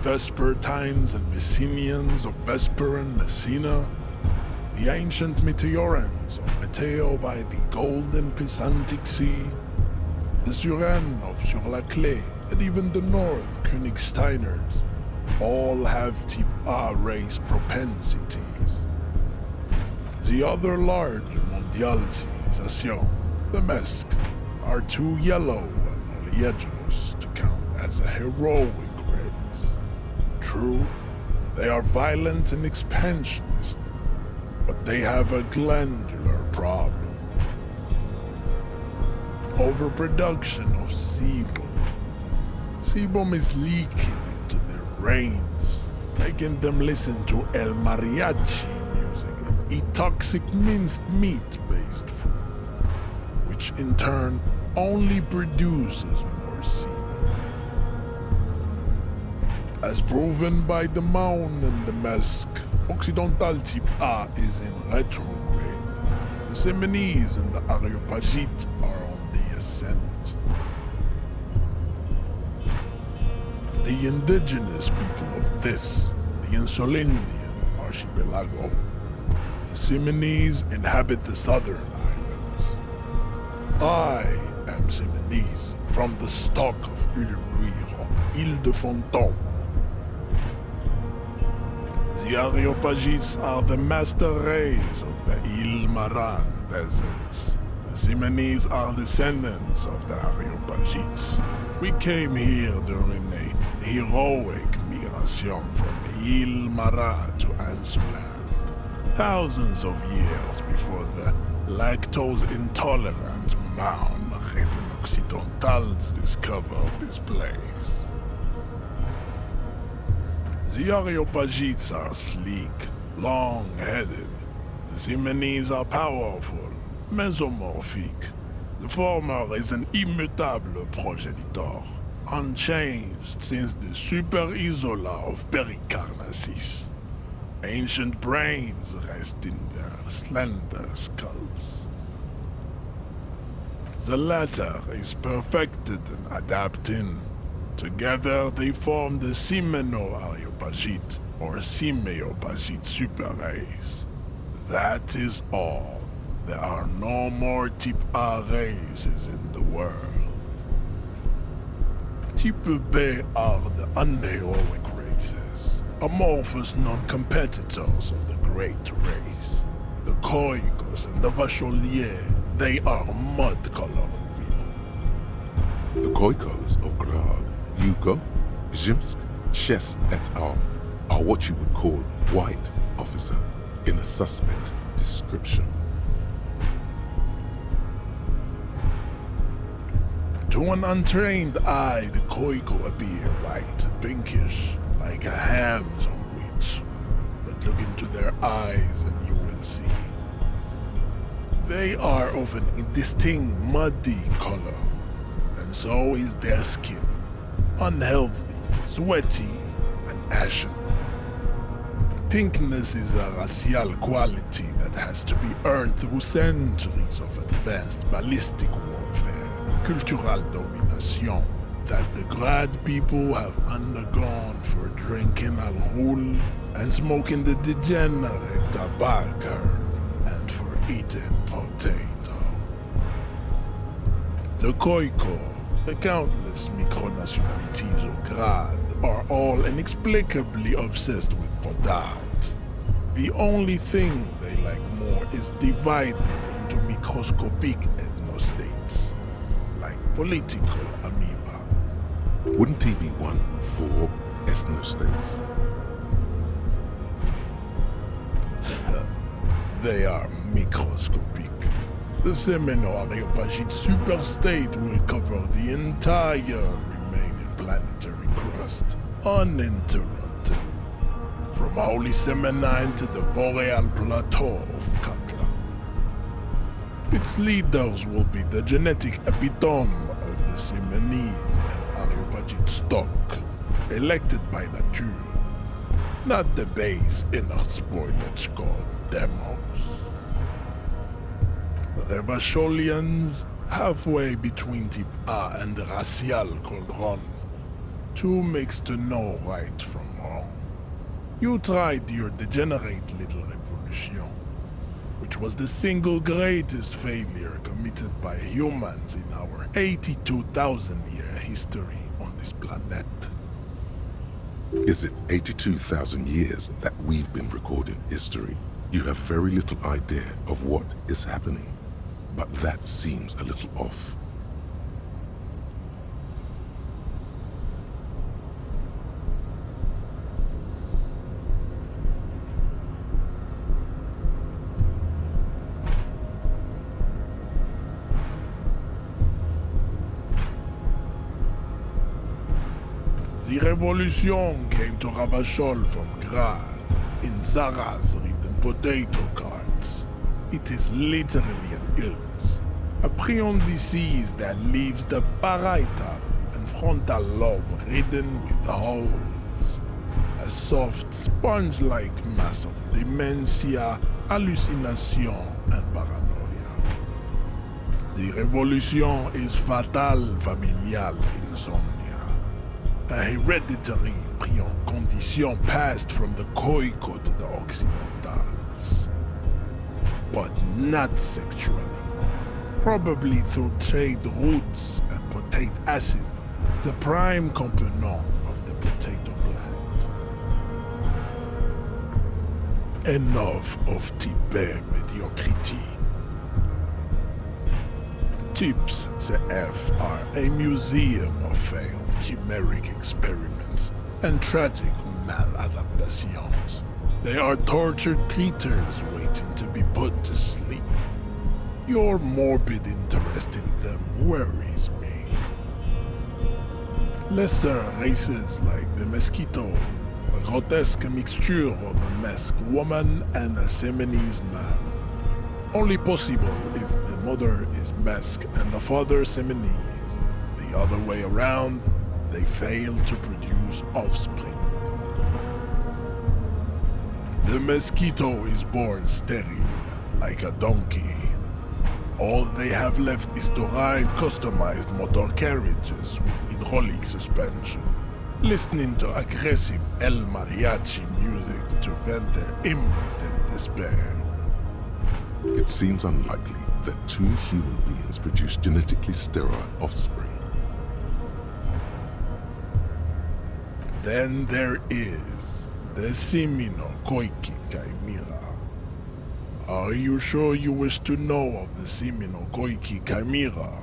Vespertines and Messenians of Vesper and Messina, the ancient Meteorans of Meteo by the golden Pisantic Sea, the Suren of Sur-la-Clé, and even the North Königsteiners, all have type A race propensities. The other large mondial civilization, the Mesk, are too yellow and oleaginous to count as a heroic race. True, they are violent and expansionist, but they have a glandular problem. Overproduction of sebum. Sebum is leaking into their brains, making them listen to El Mariachi music and eat toxic minced meat-based food, which in turn only produces more sebum. As proven by the Maun and the Mesk, Occidental type A is in retrograde. The Semenese and the Areopagite are on the ascent. The indigenous people of this, the Insulindian archipelago, the Semenese inhabit the southern islands. I am Semenese from the stock of Ulluruir on Ile de Fantôme. The Areopagites are the master race of the Ile Maran deserts. The Semenese are descendants of the Areopagites. We came here during a heroic migration from Ile Maran to Ansuland, thousands of years before the lactose-intolerant Maun Occidentals discovered this place. The Areopagites are sleek, long-headed. The Semenese are powerful, mesomorphic. The former is an immutable progenitor, unchanged since the Super Isola of Pericarnassus. Ancient brains rest in their slender skulls. The latter is perfected and adapting. Together they form the Semeno-Areopagite or Simeopagite super race. That is all. There are no more type A races in the world. Type B are the unheroic races, amorphous non-competitors of the great race. The Khoikos and the Vacholier, they are mud-colored people. The Khoikos of Grad, Yugo, Zhimsk, Shest et al. Are what you would call white, officer, in a suspect description. To an untrained eye, the Khoiko appear white and pinkish, like a ham sandwich. But look into their eyes and you will see. They are of an indistinct muddy color, and so is their skin. Unhealthy, sweaty, and ashen. Pinkness is a racial quality that has to be earned through centuries of advanced ballistic warfare and cultural domination that the Grad people have undergone for drinking alcohol and smoking the degenerate tobacco and for eating potato. The Khoiko, the countless micronationalities of Grad, are all inexplicably obsessed with Podat. The only thing they like more is dividing into microscopic ethnostates, like political amoeba. Wouldn't he be one for ethnostates? They are microscopic. The Semeno-Areopagite superstate will cover the entire remaining planetary crust, uninterrupted. From Holy Semenine to the Boreal Plateau of Katla. Its leaders will be the genetic epitome of the Semenese and Areopagite stock, elected by nature, not the base inert spoilage called demos. The Vacholians, halfway between type A and the racial cauldron. Two makes to know right from wrong. You tried your degenerate little revolution, which was the single greatest failure committed by humans in our 82,000-year history on this planet. Is it 82,000 years that we've been recording history? You have very little idea of what is happening, but that seems a little off. The revolution came to Ravachol from Grad in Zaraz-ridden potato carts. It is literally an illness, a prion disease that leaves the parietal and frontal lobe ridden with holes. A soft, sponge-like mass of dementia, hallucination, and paranoia. The revolution is fatal familial insomnia. A hereditary prion condition passed from the Koiko to the Occidentals. But not sexually. Probably through trade roots and potate acid, the prime component of the potato plant. Enough of type mediocrity. Types CF are a museum of failed chimeric experiments and tragic maladaptations. They are tortured creatures waiting to be put to sleep. Your morbid interest in them worries me. Lesser races like the mosquito, a grotesque mixture of a masked woman and a Seminese man. Only possible if the mother is masked and the father Seminese. The other way around, they fail to produce offspring. The mosquito is born sterile, like a donkey. All they have left is to ride customized motor carriages with hydraulic suspension, listening to aggressive El Mariachi music to vent their impotent despair. It seems unlikely that two human beings produce genetically sterile offspring. Then there is the Simino Koiki Chimera. Are you sure you wish to know of the Simino Koiki Chimera?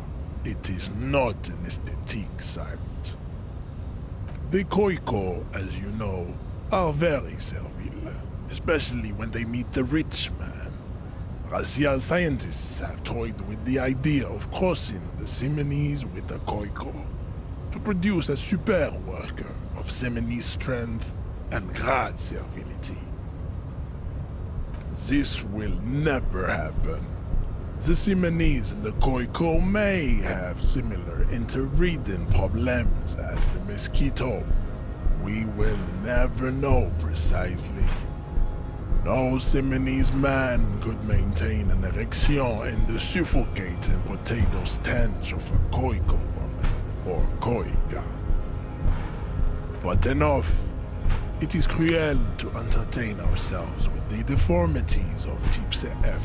It is not an aesthetic site. The Koiko, as you know, are very servile, especially when they meet the rich man. Racial scientists have toyed with the idea of crossing the Seminese with the Koiko to produce a super worker of Seminese strength and Grad servility. This will never happen. The Seminese and the Koiko may have similar interbreeding problems as the mosquito. We will never know precisely. No Seminese man could maintain an erection in the suffocating potato stench of a Koiko woman or Koika. But enough. It is cruel to entertain ourselves with the deformities of Type CF.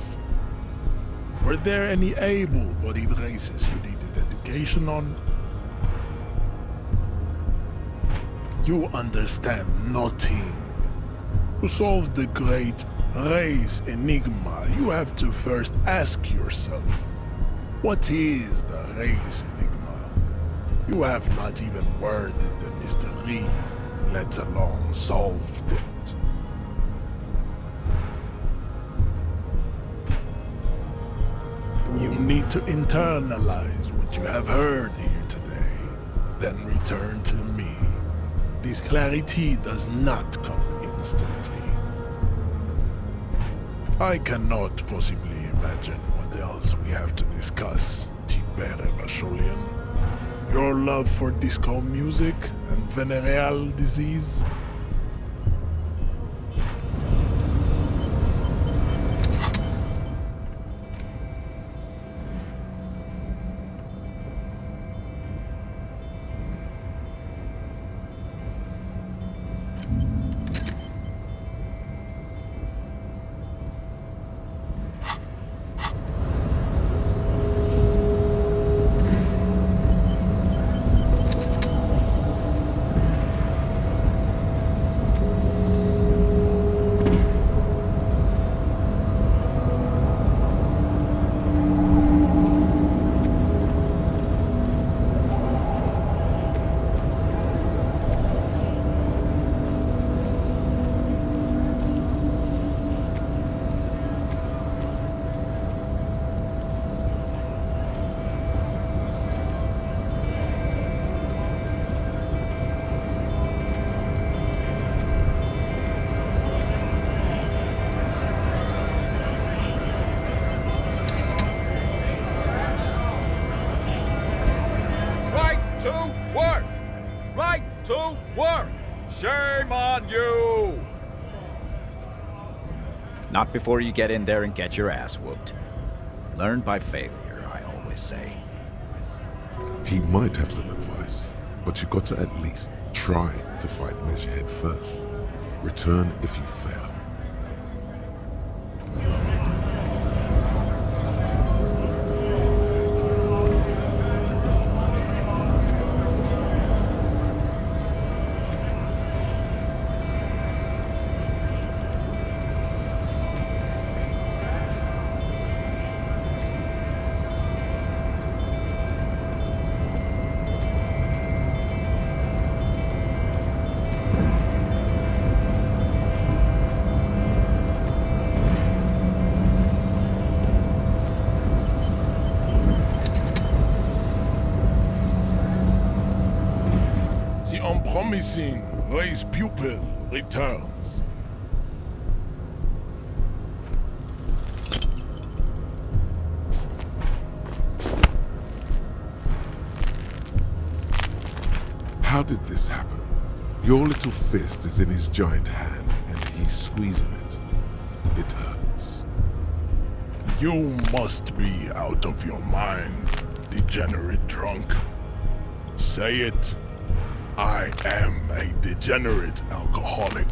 Were there any able-bodied races you needed education on? You understand nothing. To solve the great race enigma, you have to first ask yourself, what is the race enigma? You have not even worded the mystery, let alone solved it. You need to internalize what you have heard here today, then return to me. This clarity does not come instantly. I cannot possibly imagine what else we have to discuss, Tibere Vacholian. Your love for disco music and venereal disease? Not before you get in there and get your ass whooped. Learn by failure, I always say. He might have some advice, but you got to at least try to fight Mesh head first. Return if you fail. The unpromising race pupil returns. How did this happen? Your little fist is in his giant hand, and he's squeezing it. It hurts. You must be out of your mind, degenerate drunk. Say it. I am a degenerate alcoholic.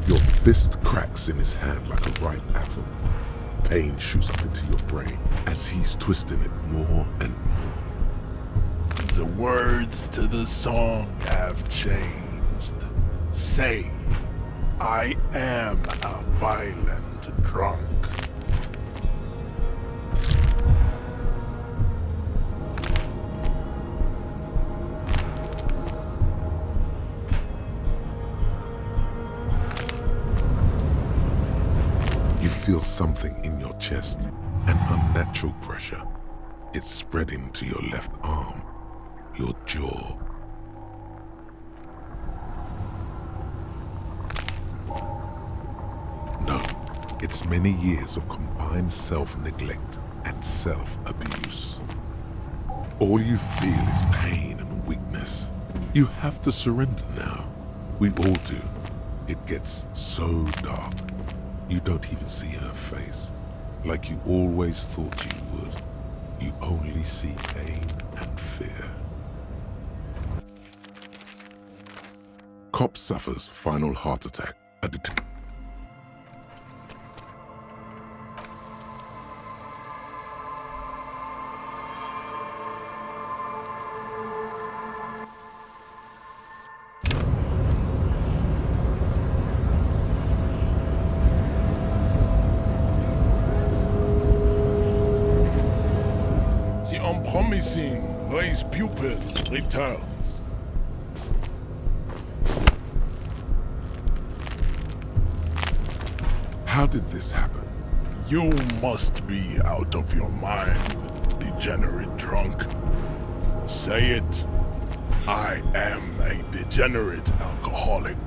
Your fist cracks in his hand like a ripe apple. Pain shoots up into your brain as he's twisting it more and more. The words to the song have changed. Say, I am a violent drunk. You feel something in your chest, an unnatural pressure. It's spreading to your left arm, your jaw. No, it's many years of combined self-neglect and self-abuse. All you feel is pain and weakness. You have to surrender now. We all do. It gets so dark. You don't even see her face, like you always thought you would. You only see pain and fear. Cop suffers final heart attack. The unpromising race pupil returns. How did this happen? You must be out of your mind, degenerate drunk. Say it. I am a degenerate alcoholic.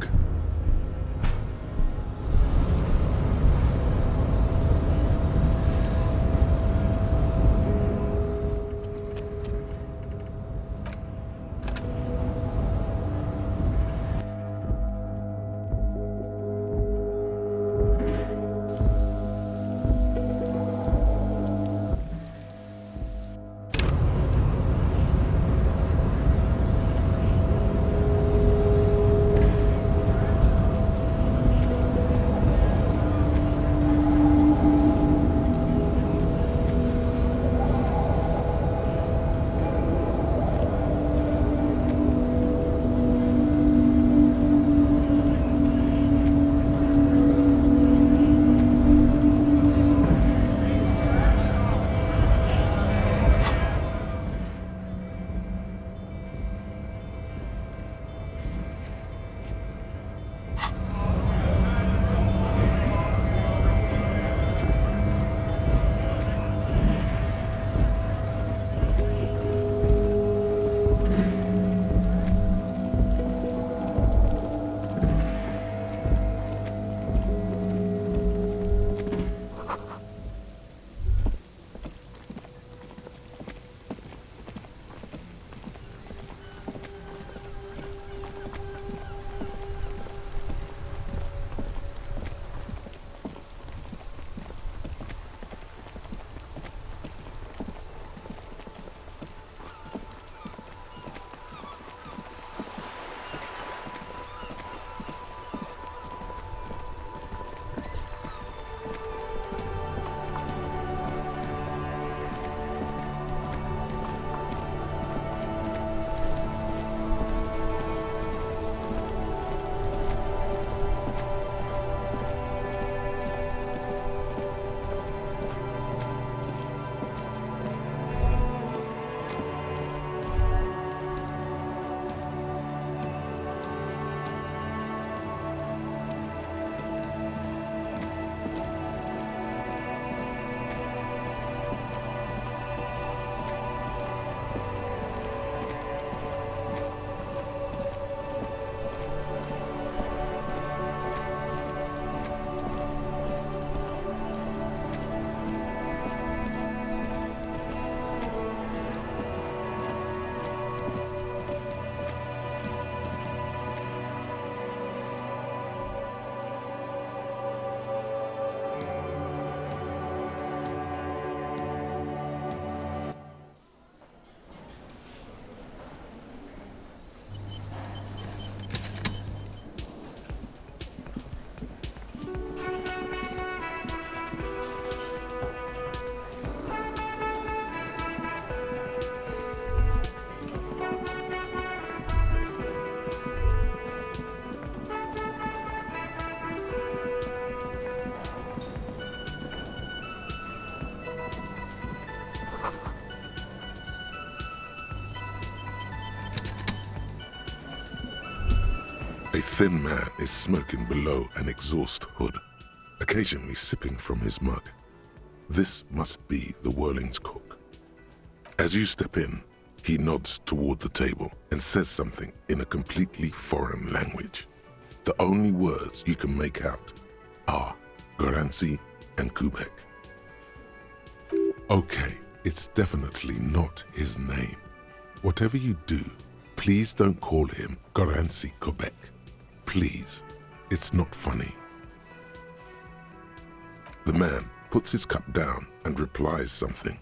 thin man is smoking below an exhaust hood, occasionally sipping from his mug. This must be the Whirling's cook. As you step in, he nods toward the table and says something in a completely foreign language. The only words you can make out are Garancy and Quebec. Okay, it's definitely not his name. Whatever you do, please don't call him Garancy Quebec. Please, it's not funny. The man puts his cup down and replies something,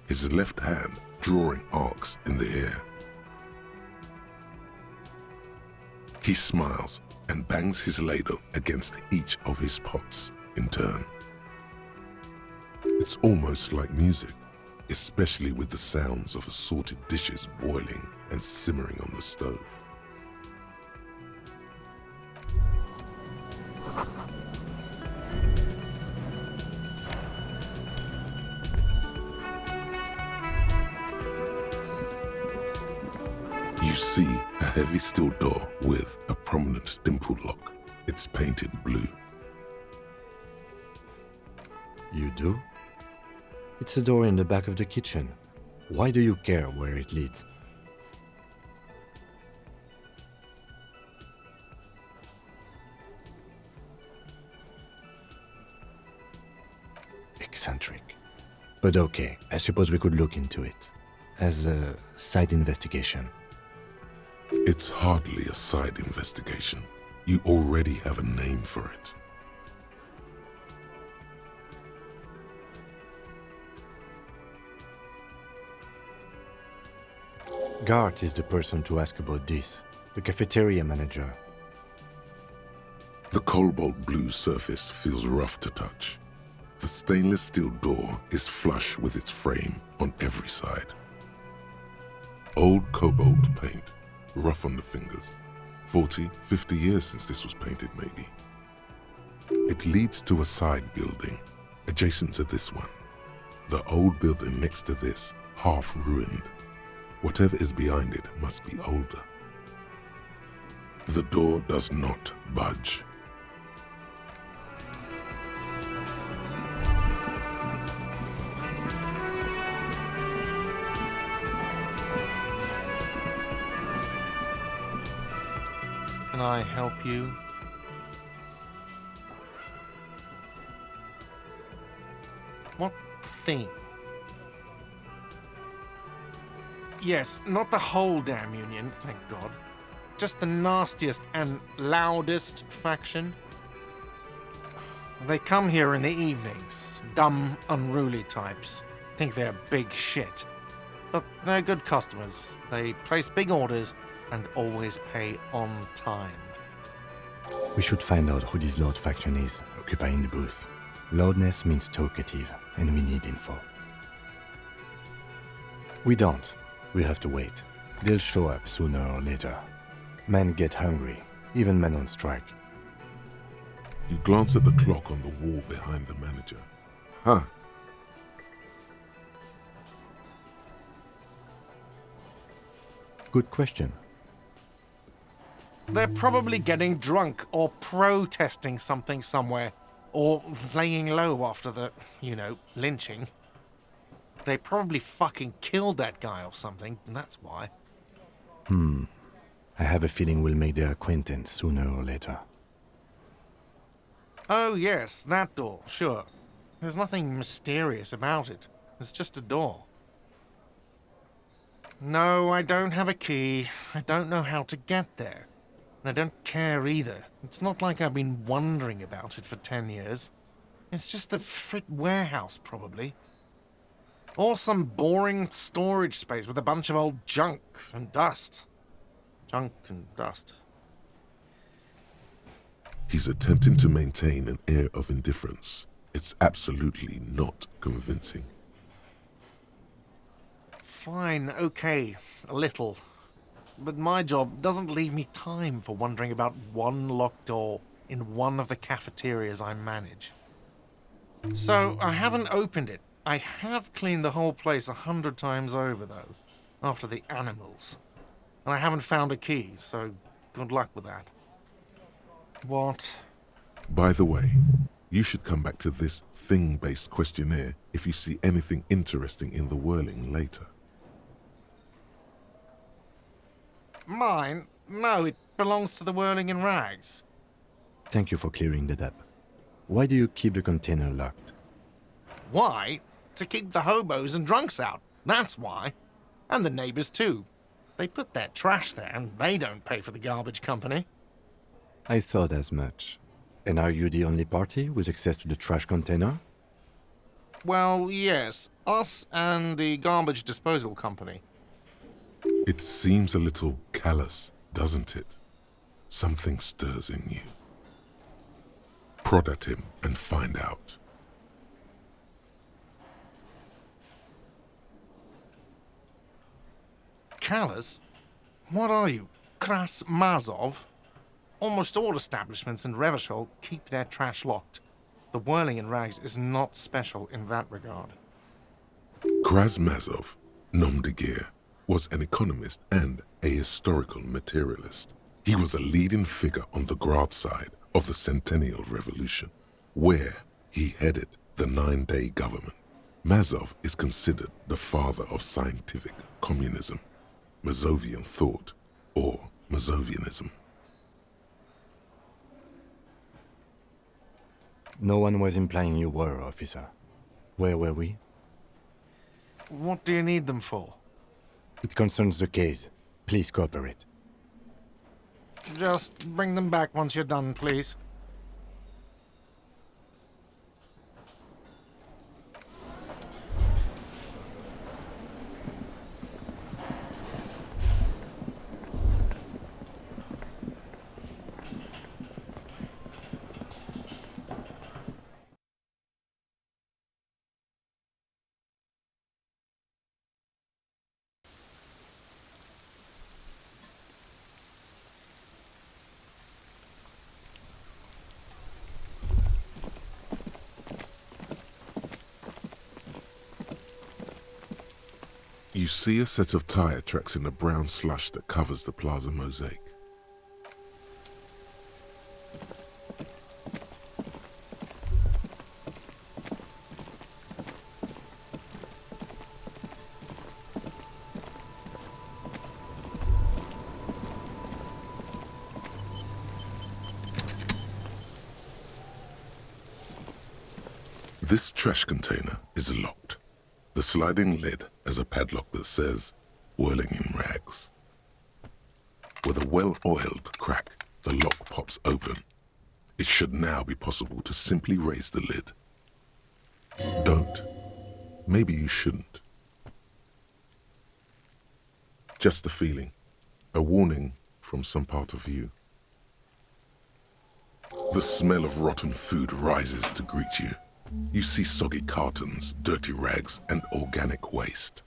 his left hand drawing arcs in the air. He smiles and bangs his ladle against each of his pots in turn. It's almost like music, especially with the sounds of assorted dishes boiling and simmering on the stove. You see a heavy steel door with a prominent dimple lock. It's painted blue. You do? It's a door in the back of the kitchen. Why do you care where it leads? Eccentric. But okay, I suppose we could look into it. As a side investigation. It's hardly a side investigation. You already have a name for it. Gart is the person to ask about this. The cafeteria manager. The cobalt blue surface feels rough to touch. The stainless steel door is flush with its frame on every side. Old cobalt paint, rough on the fingers. 40, 50 years since this was painted, maybe. It leads to a side building, adjacent to this one. The old building next to this, half ruined. Whatever is behind it must be older. The door does not budge. Can I help you? What thing? Yes, not the whole damn union, thank God. Just the nastiest and loudest faction. They come here in the evenings. Dumb, unruly types. Think they're big shit. But they're good customers. They place big orders and always pay on time. We should find out who this Lord faction is, occupying the booth. Loudness means talkative, and we need info. We don't. We have to wait. They'll show up sooner or later. Men get hungry, even men on strike. You glance at the clock on the wall behind the manager. Huh. Good question. They're probably getting drunk or protesting something somewhere, or laying low after the, lynching. They probably fucking killed that guy or something, and that's why. I have a feeling we'll make their acquaintance sooner or later. Oh yes, that door, sure. There's nothing mysterious about it. It's just a door. No, I don't have a key. I don't know how to get there. And I don't care either. It's not like I've been wondering about it for 10 years. It's just a frit warehouse, probably. Or some boring storage space with a bunch of old junk and dust. Junk and dust. He's attempting to maintain an air of indifference. It's absolutely not convincing. Fine, okay, a little. But my job doesn't leave me time for wondering about one locked door in one of the cafeterias I manage. So I haven't opened it. I have cleaned the whole place 100 times over, though, after the animals. And I haven't found a key, so good luck with that. What? By the way, you should come back to this thing-based questionnaire if you see anything interesting in the whirling later. Mine? No, it belongs to the Whirling in Rags. Thank you for clearing that up. Why do you keep the container locked? Why? To keep the hobos and drunks out. That's why. And the neighbors, too. They put their trash there, and they don't pay for the garbage company. I thought as much. And are you the only party with access to the trash container? Well, yes. Us and the garbage disposal company. It seems a little callous, doesn't it? Something stirs in you. Prod at him and find out. Callous? What are you? Kras Mazov? Almost all establishments in Revachol keep their trash locked. The Whirling in Rags is not special in that regard. Krasmazov, nom de guerre, was an economist and a historical materialist. He was a leading figure on the Grad side of the Centennial Revolution, where he headed the 9-day government. Mazov is considered the father of scientific communism, Mazovian thought, or Mazovianism. No one was implying you were, officer. Where were we? What do you need them for? It concerns the case. Please cooperate. Just bring them back once you're done, please. You see a set of tire tracks in the brown slush that covers the plaza mosaic. This trash container is locked. The sliding lid has a padlock that says, Whirling in Rags. With a well-oiled crack, the lock pops open. It should now be possible to simply raise the lid. Don't. Maybe you shouldn't. Just the feeling. A warning from some part of you. The smell of rotten food rises to greet you. You see soggy cartons, dirty rags, and organic waste.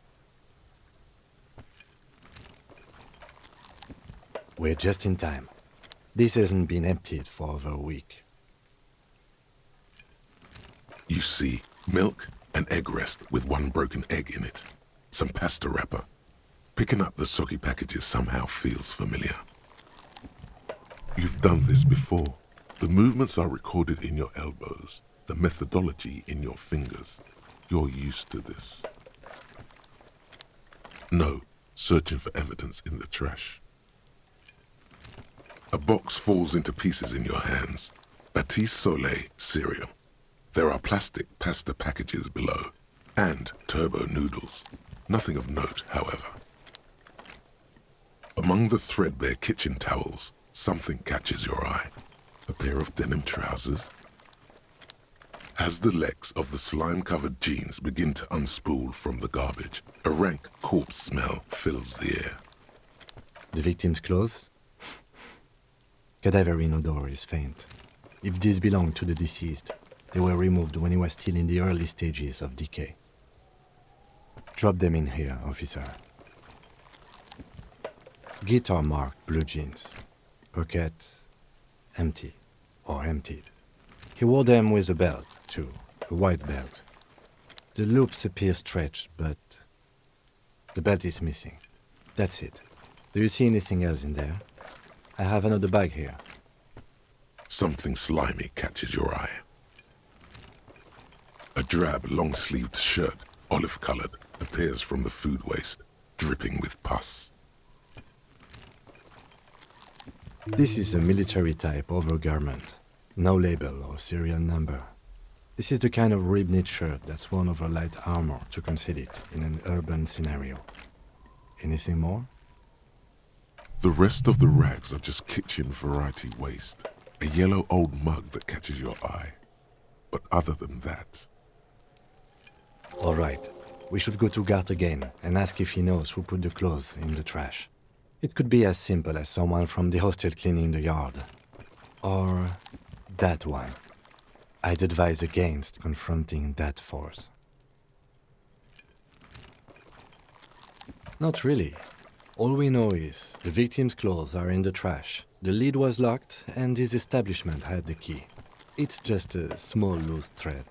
We're just in time. This hasn't been emptied for over a week. You see milk and egg rest with one broken egg in it. Some pasta wrapper. Picking up the soggy packages somehow feels familiar. You've done this before. The movements are recorded in your elbows. The methodology in your fingers. You're used to this. No, searching for evidence in the trash. A box falls into pieces in your hands. Baptiste Soleil cereal. There are plastic pasta packages below, and turbo noodles. Nothing of note, however. Among the threadbare kitchen towels, something catches your eye. A pair of denim trousers. As the legs of the slime-covered jeans begin to unspool from the garbage, a rank corpse smell fills the air. The victim's clothes? Cadaverine odor is faint. If these belong to the deceased, they were removed when he was still in the early stages of decay. Drop them in here, officer. Guitar-marked blue jeans. Pockets empty or emptied. He wore them with a belt, too, a white belt. The loops appear stretched, but the belt is missing. That's it. Do you see anything else in there? I have another bag here. something slimy catches your eye. A drab, long-sleeved shirt, olive-colored, appears from the food waste, dripping with pus. This is a military-type overgarment. No label or serial number. This is the kind of rib-knit shirt that's worn over light armor to conceal it in an urban scenario. Anything more? The rest of the rags are just kitchen variety waste. A yellow old mug that catches your eye. But other than that... All right. We should go to Gart again and ask if he knows who put the clothes in the trash. It could be as simple as someone from the hostel cleaning the yard. Or that one. I'd advise against confronting that force. Not really. All we know is the victim's clothes are in the trash, the lid was locked, and his establishment had the key. It's just a small loose thread.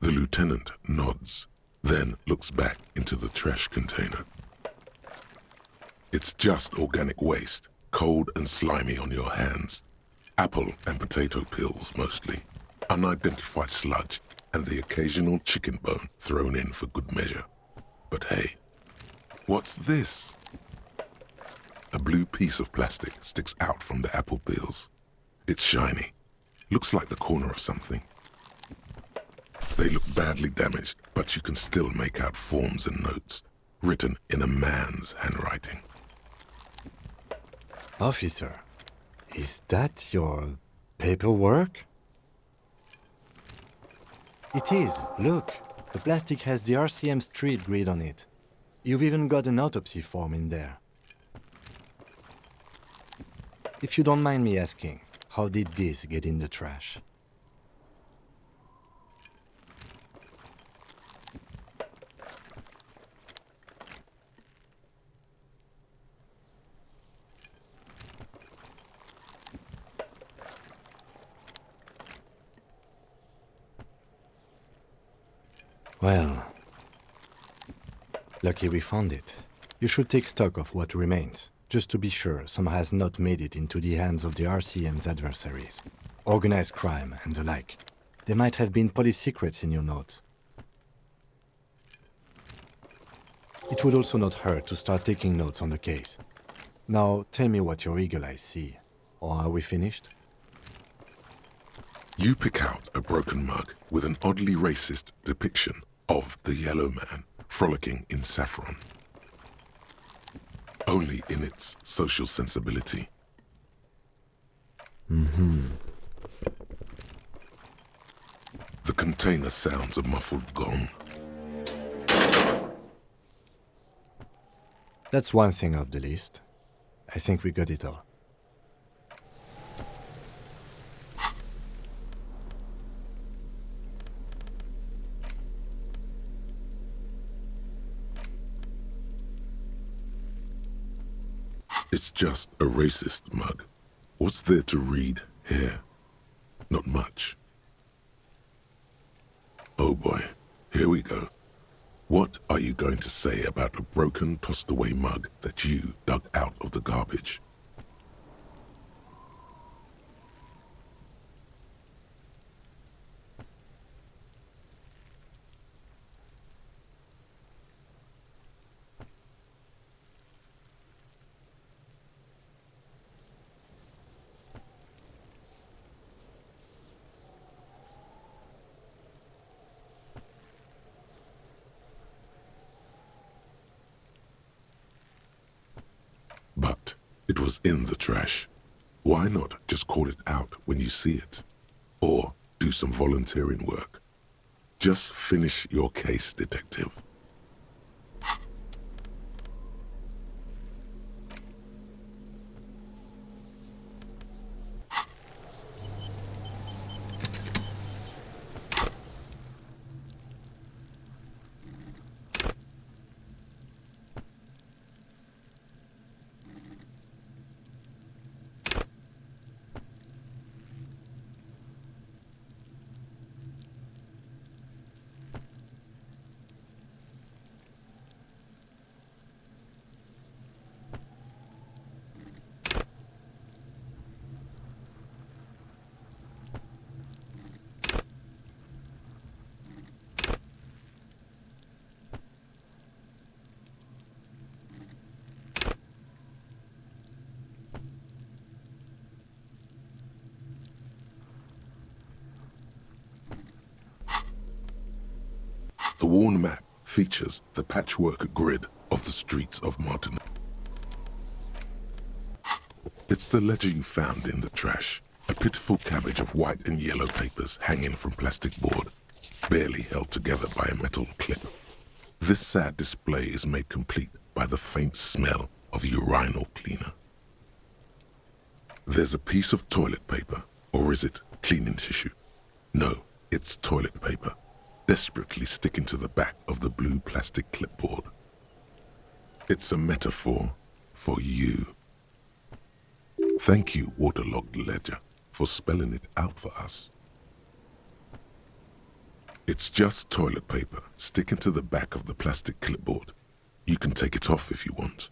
The lieutenant nods, then looks back into the trash container. It's just organic waste, cold and slimy on your hands. Apple and potato peels, mostly. Unidentified sludge, and the occasional chicken bone thrown in for good measure. But hey, what's this? A blue piece of plastic sticks out from the apple peels. It's shiny. Looks like the corner of something. They look badly damaged, but you can still make out forms and notes, written in a man's handwriting. Officer, is that your paperwork? It is. Look, the plastic has the RCM street grid on it. You've even got an autopsy form in there. If you don't mind me asking, how did this get in the trash? Well, lucky we found it. You should take stock of what remains, just to be sure some has not made it into the hands of the RCM's adversaries. Organized crime and the like. There might have been police secrets in your notes. It would also not hurt to start taking notes on the case. Now, tell me what your eagle eyes see. Or are we finished? You pick out a broken mug with an oddly racist depiction of the yellow man frolicking in saffron. Only in its social sensibility. The container sounds a muffled gong. That's one thing off the list. I think we got it all. It's just a racist mug. What's there to read here? Not much. Oh boy, here we go. What are you going to say about a broken, tossed-away mug that you dug out of the garbage? But it was in the trash. Why not just call it out when you see it? Or do some volunteering work? Just finish your case, detective. The worn map features the patchwork grid of the streets of Martin. It's the ledger you found in the trash. A pitiful cabbage of white and yellow papers hanging from plastic board, barely held together by a metal clip. This sad display is made complete by the faint smell of urinal cleaner. There's a piece of toilet paper, or is it cleaning tissue? No, it's toilet paper, desperately sticking to the back of the blue plastic clipboard. It's a metaphor for you. Thank you, waterlogged ledger, for spelling it out for us. It's just toilet paper sticking to the back of the plastic clipboard. You can take it off if you want.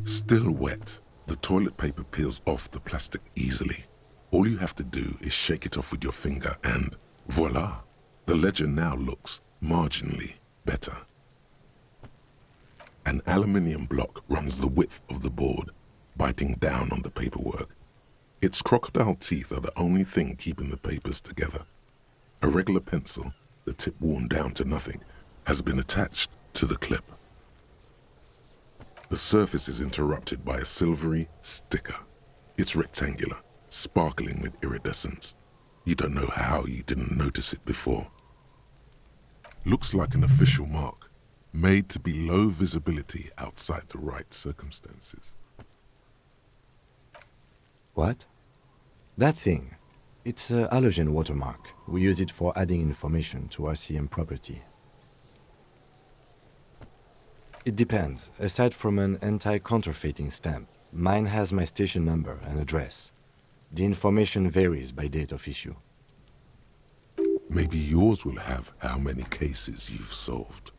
Still wet, the toilet paper peels off the plastic easily. All you have to do is shake it off with your finger and voila! The ledger now looks marginally better. An aluminium block runs the width of the board, biting down on the paperwork. Its crocodile teeth are the only thing keeping the papers together. A regular pencil, the tip worn down to nothing, has been attached to the clip. The surface is interrupted by a silvery sticker. It's rectangular, sparkling with iridescence. You don't know how you didn't notice it before. Looks like an official mark, made to be low visibility outside the right circumstances. What? That thing. It's a halogen watermark. We use it for adding information to RCM property. It depends. Aside from an anti-counterfeiting stamp, mine has my station number and address. The information varies by date of issue. Maybe yours will have how many cases you've solved.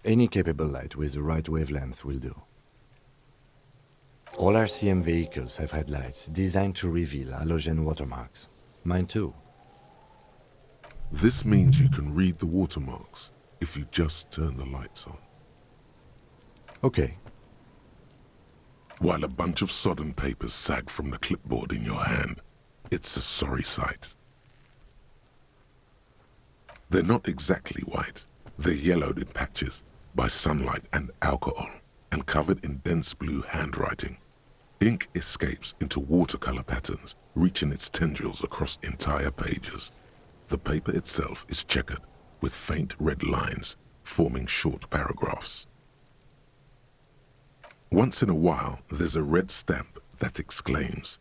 Any capable light with the right wavelength will do. All RCM vehicles have headlights designed to reveal halogen watermarks. Mine too. This means you can read the watermarks if you just turn the lights on. Okay. While a bunch of sodden papers sag from the clipboard in your hand, it's a sorry sight. They're not exactly white. They're yellowed in patches by sunlight and alcohol, and covered in dense blue handwriting. Ink escapes into watercolor patterns, reaching its tendrils across entire pages. The paper itself is checkered, with faint red lines forming short paragraphs. Once in a while, there's a red stamp that exclaims,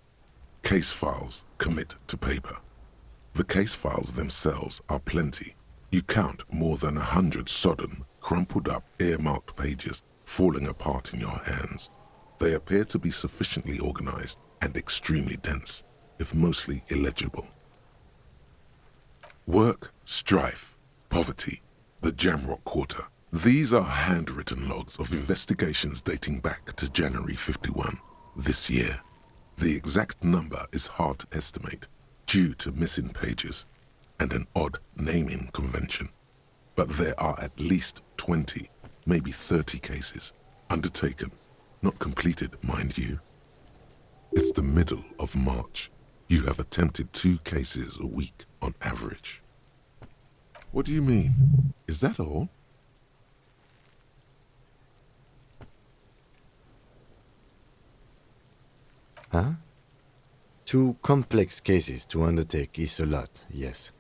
"Case files commit to paper." The case files themselves are plenty. You count more than 100 sodden, crumpled up, earmarked pages falling apart in your hands. They appear to be sufficiently organized and extremely dense, if mostly illegible. Work, strife, poverty, the Jamrock Quarter. These are handwritten logs of investigations dating back to January 51, this year. The exact number is hard to estimate due to missing pages and an odd naming convention. But there are at least 20, maybe 30 cases undertaken, not completed, mind you. It's the middle of March. You have attempted 2 cases a week on average. What do you mean? Is that all? Huh? 2 complex cases to undertake is a lot, yes.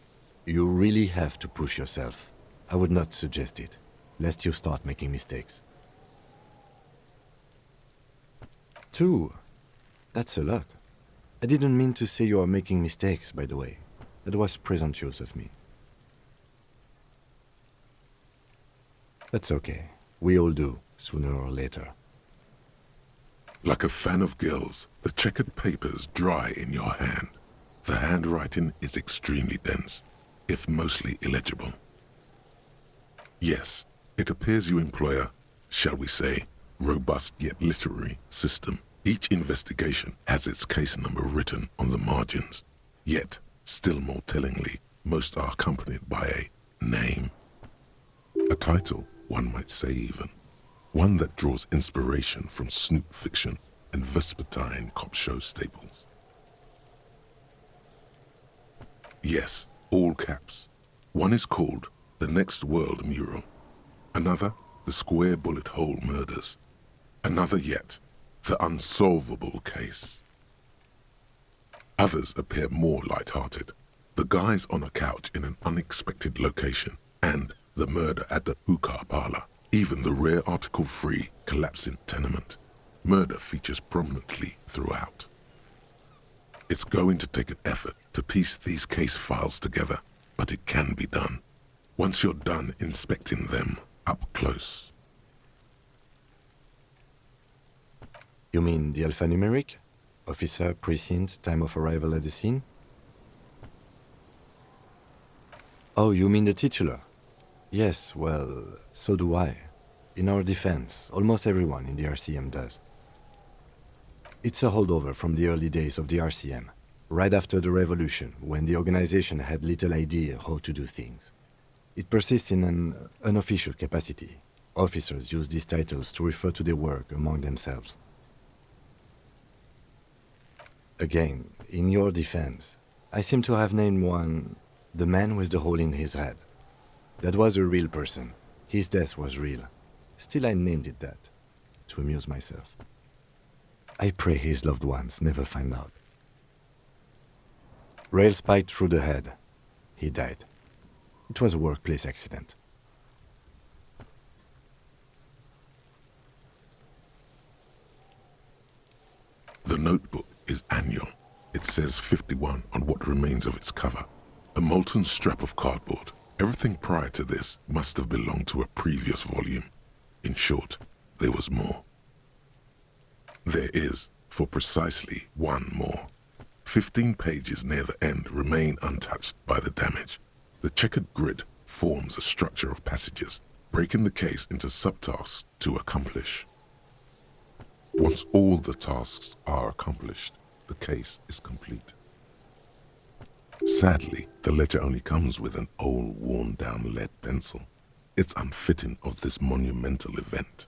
You really have to push yourself. I would not suggest it, lest you start making mistakes. 2? That's a lot. I didn't mean to say you are making mistakes, by the way. That was presumptuous of me. That's okay. We all do, sooner or later. Like a fan of gills, the checkered papers dry in your hand. The handwriting is extremely dense, if mostly illegible. Yes, it appears you employ a, shall we say, robust yet literary system. Each investigation has its case number written on the margins. Yet, still more tellingly, most are accompanied by a name. A title, one might say even. One that draws inspiration from snoop fiction and vespertine cop show staples. Yes, all caps. One is called The Next World Mural. Another, The Square Bullet Hole Murders. Another yet, The Unsolvable Case. Others appear more light-hearted. The guys on a couch in an unexpected location, and the murder at the hookah parlor. Even the rare article-free collapsing tenement. Murder features prominently throughout. It's going to take an effort to piece these case files together, but it can be done. Once you're done inspecting them up close. You mean the alphanumeric? Officer, precinct, time of arrival at the scene? Oh, you mean the titular? Yes, well, so do I. In our defense, almost everyone in the RCM does. It's a holdover from the early days of the RCM, right after the revolution, when the organization had little idea how to do things. It persists in an unofficial capacity. Officers use these titles to refer to their work among themselves. Again, in your defense, I seem to have named one the man with the hole in his head. That was a real person. His death was real. Still, I named it that, to amuse myself. I pray his loved ones never find out. Rail spiked through the head. He died. It was a workplace accident. The notebook is annual. It says 51 on what remains of its cover. A molten strap of cardboard. Everything prior to this must have belonged to a previous volume. In short, there was more. There is, for precisely one more. 15 pages near the end remain untouched by the damage. The checkered grid forms a structure of passages, breaking the case into subtasks to accomplish. Once all the tasks are accomplished, the case is complete. Sadly, the ledger only comes with an old, worn-down lead pencil. It's unfitting of this monumental event.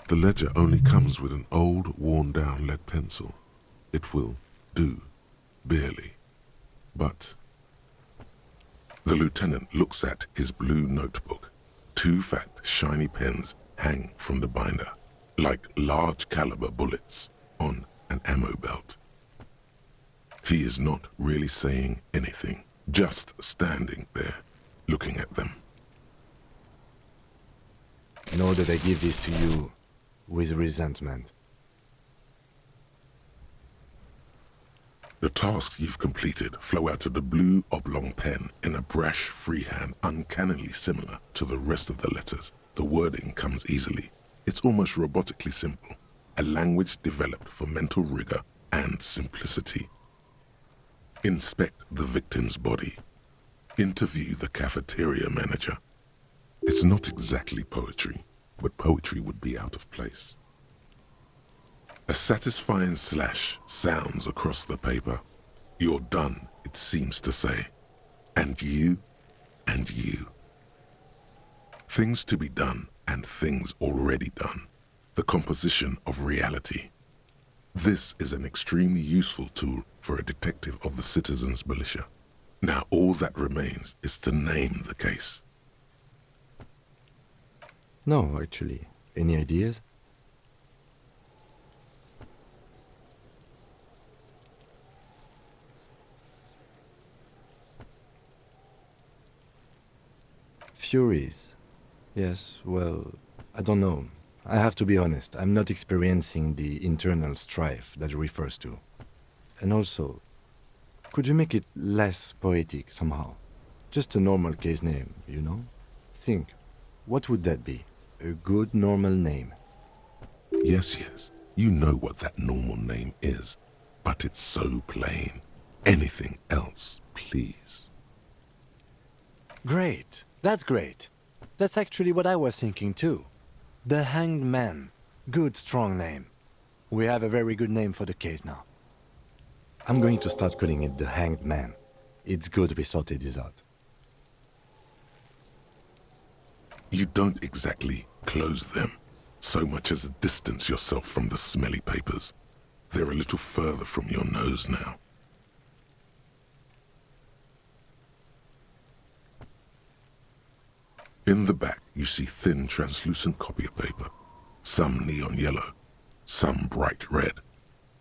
The ledger only comes with an old, worn-down lead pencil. It will do, barely. But the lieutenant looks at his blue notebook. 2 fat, shiny pens hang from the binder, like large-caliber bullets on an ammo belt. He is not really saying anything, just standing there, looking at them. Know that I give this to you with resentment. The tasks you've completed flow out of the blue oblong pen in a brash freehand uncannily similar to the rest of the letters. The wording comes easily. It's almost robotically simple, a language developed for mental rigor and simplicity. Inspect the victim's body. Interview the cafeteria manager. It's not exactly poetry, but poetry would be out of place. A satisfying slash sounds across the paper. You're done, it seems to say. And you, and you. Things to be done and things already done. The composition of reality. This is an extremely useful tool for a detective of the citizens' militia. Now all that remains is to name the case. No, actually. Any ideas? Furies. Yes, well, I don't know. I have to be honest, I'm not experiencing the internal strife that it refers to. And also, could you make it less poetic somehow? Just a normal case name, you know? Think, what would that be? A good normal name. Yes, you know what that normal name is, but it's so plain. Anything else, please. Great, that's great. That's actually what I was thinking too. The Hanged Man. Good, strong name. We have a very good name for the case now. I'm going to start calling it the Hanged Man. It's good we sorted this out. You don't exactly close them, so much as distance yourself from the smelly papers. They're a little further from your nose now. In the back, you see thin, translucent copier paper, some neon yellow, some bright red,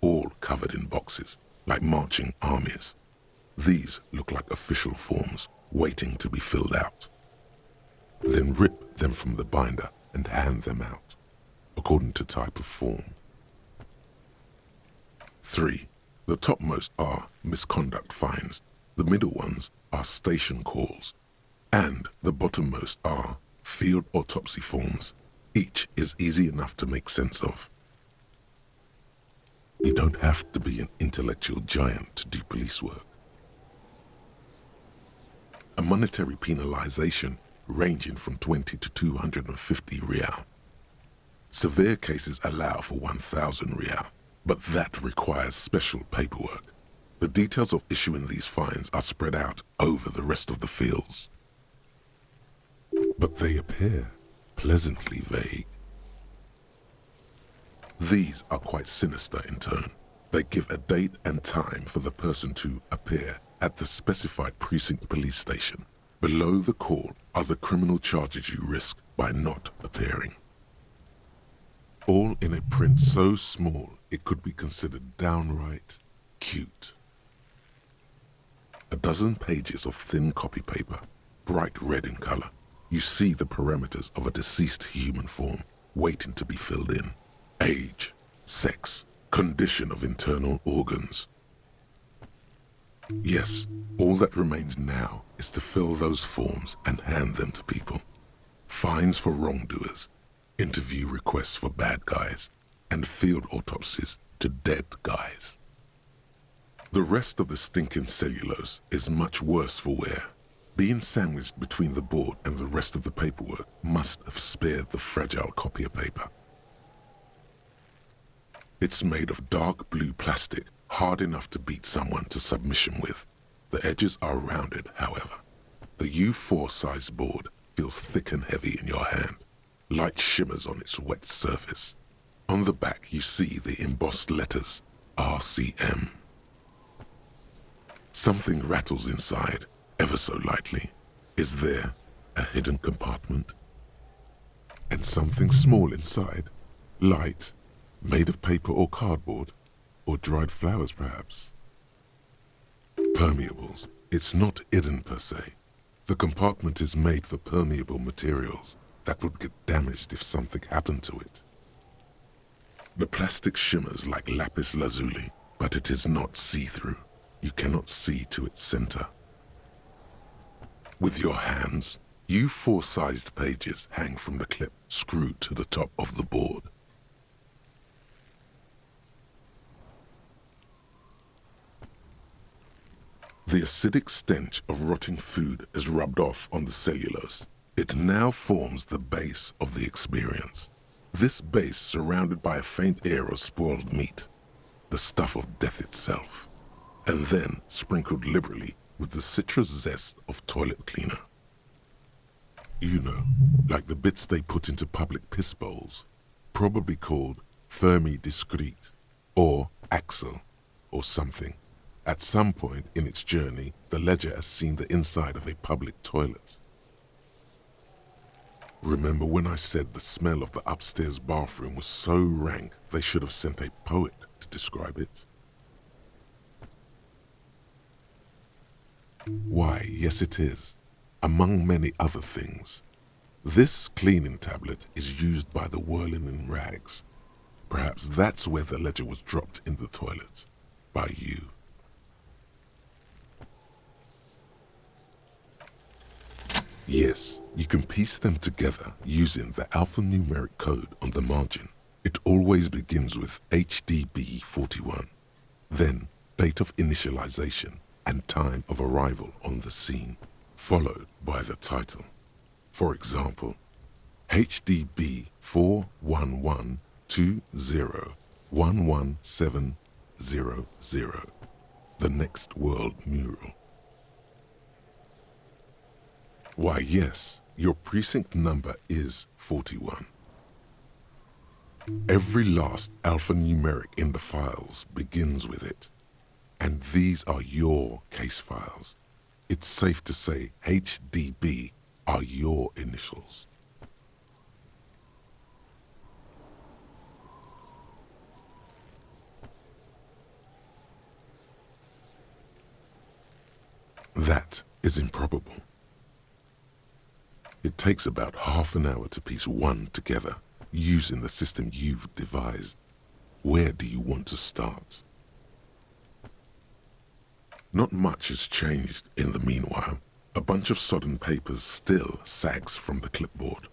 all covered in boxes, like marching armies. These look like official forms, waiting to be filled out. Then rip them from the binder and hand them out, according to type of form. 3. The topmost are misconduct fines, the middle ones are station calls, and the bottommost are field autopsy forms. Each is easy enough to make sense of. You don't have to be an intellectual giant to do police work. A monetary penalization ranging from 20 to 250 real. Severe cases allow for 1,000 real, but that requires special paperwork. The details of issuing these fines are spread out over the rest of the fields. But they appear pleasantly vague. These are quite sinister in tone. They give a date and time for the person to appear at the specified precinct police station. Below the call are the criminal charges you risk by not appearing. All in a print so small it could be considered downright cute. A dozen pages of thin copy paper, bright red in color. You see the parameters of a deceased human form waiting to be filled in. Age, sex, condition of internal organs. Yes, all that remains now is to fill those forms and hand them to people. Fines for wrongdoers, interview requests for bad guys, and field autopsies to dead guys. The rest of the stinking cellulose is much worse for wear. Being sandwiched between the board and the rest of the paperwork must have spared the fragile copier paper. It's made of dark blue plastic, hard enough to beat someone to submission with. The edges are rounded, however. The U4 size board feels thick and heavy in your hand. Light shimmers on its wet surface. On the back you see the embossed letters, RCM. Something rattles inside, ever so lightly. Is there a hidden compartment? And something small inside, light, made of paper or cardboard, or dried flowers perhaps. Permeables. It's not hidden per se. The compartment is made for permeable materials that would get damaged if something happened to it. The plastic shimmers like lapis lazuli, but it is not see-through. You cannot see to its center. With your hands, U4-sized pages hang from the clip screwed to the top of the board. The acidic stench of rotting food is rubbed off on the cellulose. It now forms the base of the experience. This base surrounded by a faint air of spoiled meat, the stuff of death itself, and then sprinkled liberally with the citrus zest of toilet cleaner. You know, like the bits they put into public piss bowls, probably called Fermi Discrete, or Axle, or something. At some point in its journey, the ledger has seen the inside of a public toilet. Remember when I said the smell of the upstairs bathroom was so rank they should have sent a poet to describe it? Why, yes it is, among many other things. This cleaning tablet is used by the whirling in rags. Perhaps that's where the ledger was dropped in the toilet, by you. Yes, you can piece them together using the alphanumeric code on the margin. It always begins with HDB41, then date of initialization and time of arrival on the scene, followed by the title. For example, HDB 41120111700, the next world mural. Why yes, your precinct number is 41. Every last alphanumeric in the files begins with it. And these are your case files. It's safe to say HDB are your initials. That is improbable. It takes about half an hour to piece one together, using the system you've devised. Where do you want to start? Not much has changed in the meanwhile. A bunch of sodden papers still sags from the clipboard.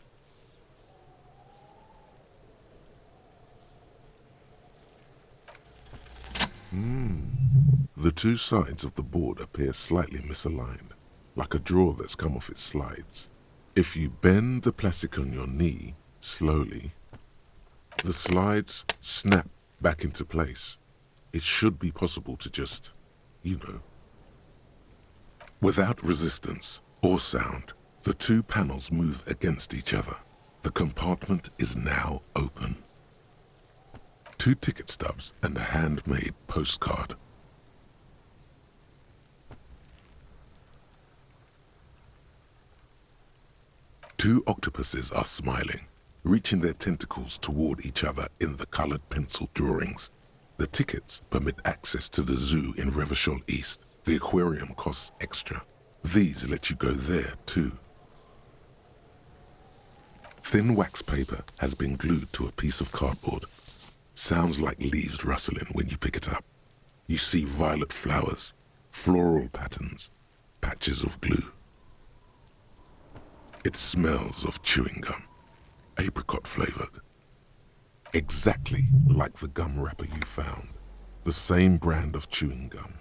The two sides of the board appear slightly misaligned, like a drawer that's come off its slides. If you bend the plastic on your knee slowly, the slides snap back into place. It should be possible to just, without resistance or sound, the two panels move against each other. The compartment is now open. 2 ticket stubs and a handmade postcard. Two octopuses are smiling, reaching their tentacles toward each other in the colored pencil drawings. The tickets permit access to the zoo in Revachol East. The aquarium costs extra. These let you go there too. Thin wax paper has been glued to a piece of cardboard. Sounds like leaves rustling when you pick it up. You see violet flowers, floral patterns, patches of glue. It smells of chewing gum, apricot flavored. Exactly like the gum wrapper you found, the same brand of chewing gum.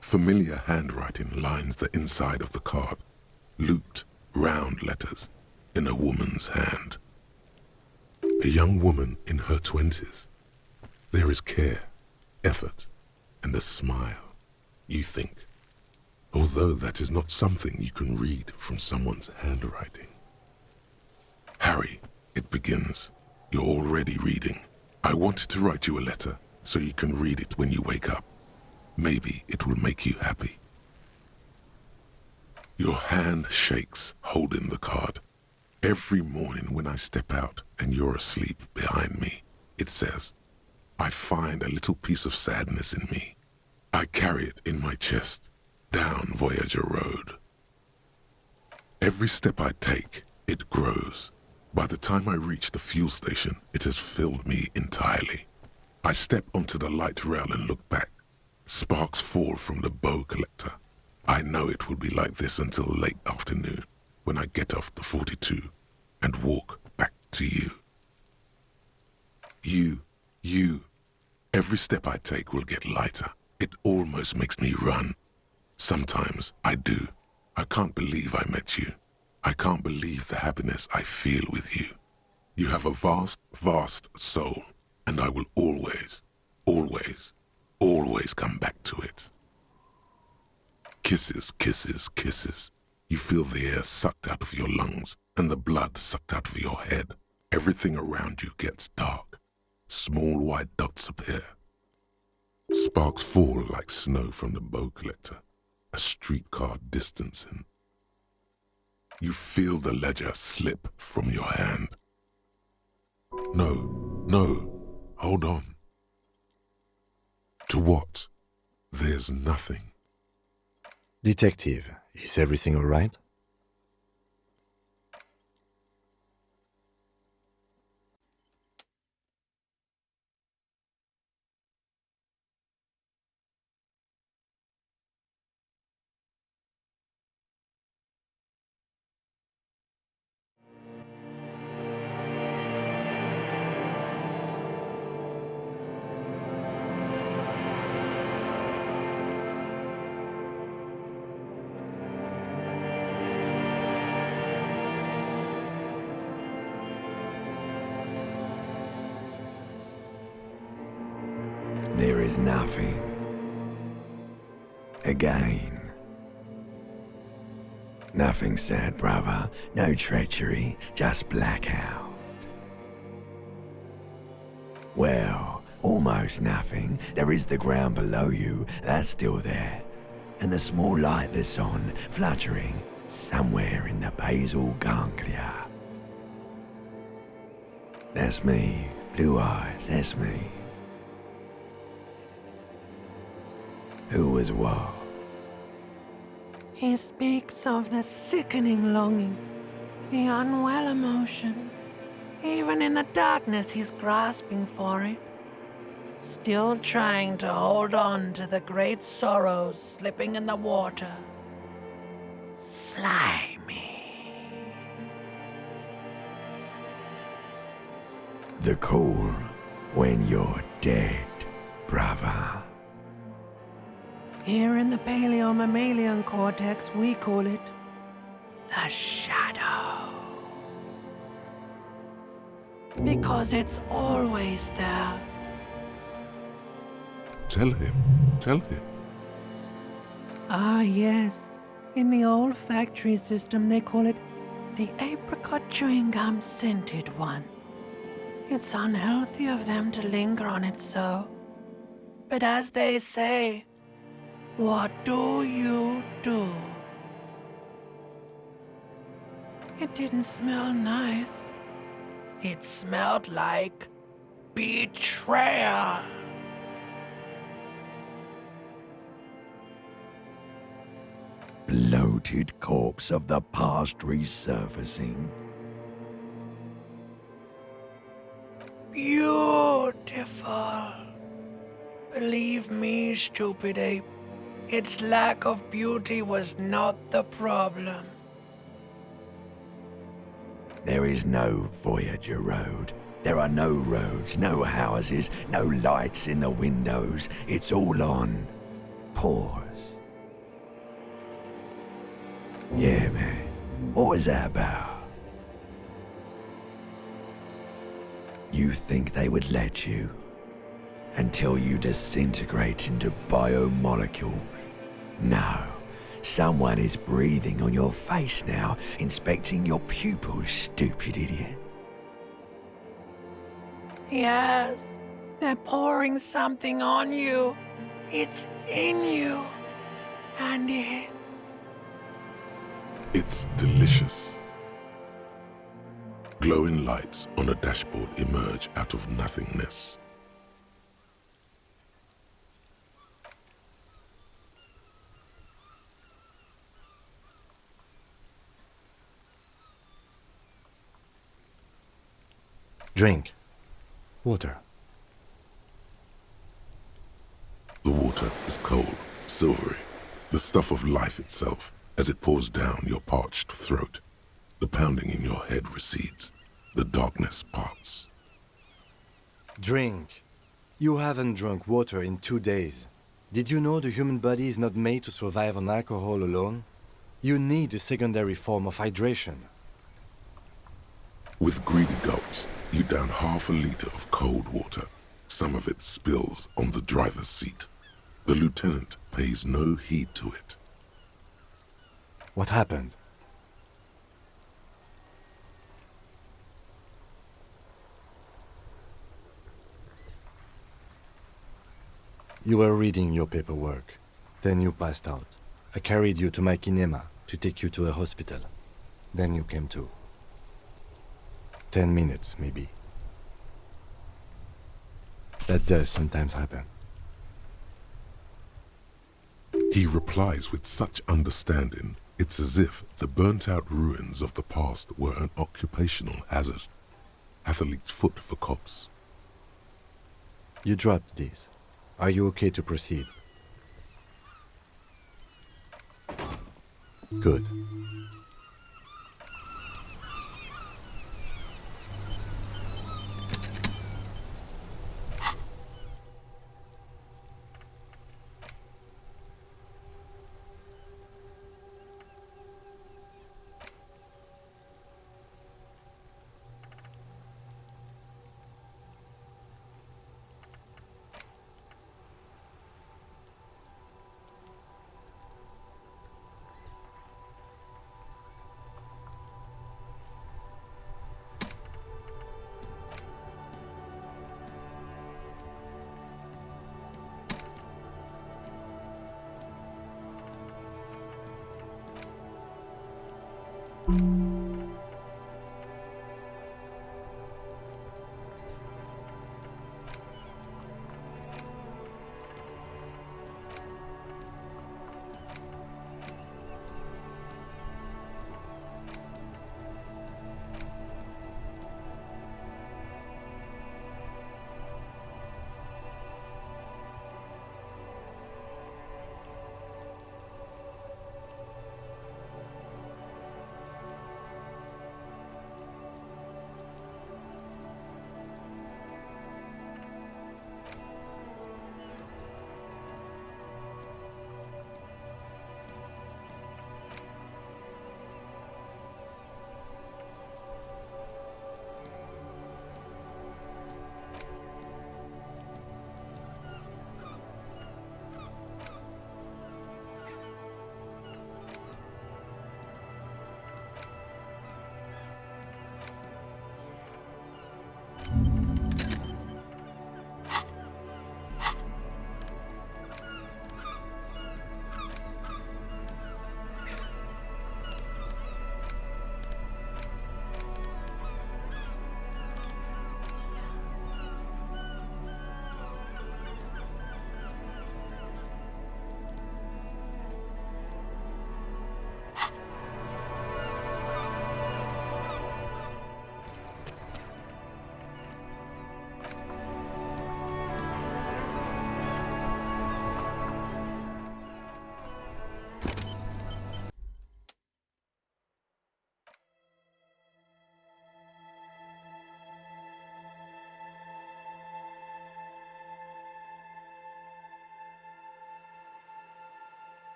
Familiar handwriting lines the inside of the card, looped, round letters in a woman's hand. A young woman in her 20s. There is care, effort, and a smile, you think. Although that is not something you can read from someone's handwriting. Harry, it begins. You're already reading. I wanted to write you a letter so you can read it when you wake up. Maybe it will make you happy. Your hand shakes, holding the card. Every morning when I step out and you're asleep behind me, it says, I find a little piece of sadness in me. I carry it in my chest, down Voyager Road. Every step I take, it grows. By the time I reach the fuel station, it has filled me entirely. I step onto the light rail and look back. Sparks fall from the bow collector. I know it will be like this until late afternoon, when I get off the 42 and walk back to you. You. Every step I take will get lighter. It almost makes me run. Sometimes I do. I can't believe I met you. I can't believe the happiness I feel with you. You have a vast, vast soul, and I will always, always, always come back to it. Kisses, kisses, kisses. You feel the air sucked out of your lungs and the blood sucked out of your head. Everything around you gets dark. Small white dots appear. Sparks fall like snow from the bow collector. A streetcar distancing. You feel the ledger slip from your hand. No, hold on. To what? There's nothing. Detective, is everything all right? There is nothing. Again. Nothing sad, brother. No treachery, just blackout. Well, almost nothing. There is the ground below you, that's still there. And the small light that's on, fluttering, somewhere in the basal ganglia. That's me. Blue eyes, that's me. Who was what? He speaks of the sickening longing, the unwell emotion. Even in the darkness, he's grasping for it. Still trying to hold on to the great sorrows slipping in the water. Slimy. The call when you're dead, brother. Here in the paleo-mammalian cortex, we call it the shadow. Because it's always there. Tell him. Tell him. Ah, yes. In the olfactory system, they call it the apricot chewing gum scented one. It's unhealthy of them to linger on it so. But as they say, what do you do? It didn't smell nice. It smelled like betrayal. Bloated corpse of the past resurfacing. Beautiful. Believe me, stupid ape, its lack of beauty was not the problem. There is no Voyager Road. There are no roads, no houses, no lights in the windows. It's all on pause. Yeah, man. What was that about? You think they would let you? Until you disintegrate into biomolecules? No. Someone is breathing on your face now, inspecting your pupils, stupid idiot. Yes, they're pouring something on you. It's in you. And It's delicious. Glowing lights on a dashboard emerge out of nothingness. Drink. Water. The water is cold, silvery, the stuff of life itself as it pours down your parched throat. The pounding in your head recedes. The darkness parts. Drink. You haven't drunk water in 2 days. Did you know the human body is not made to survive on alcohol alone? You need a secondary form of hydration. With greedy gulps, you down half a liter of cold water. Some of it spills on the driver's seat. The lieutenant pays no heed to it. What happened? You were reading your paperwork. Then you passed out. I carried you to my kinema to take you to a hospital. Then you came to. 10 minutes, maybe. That does sometimes happen. He replies with such understanding, it's as if the burnt-out ruins of the past were an occupational hazard. Athlete's foot for cops. You dropped these. Are you okay to proceed? Good.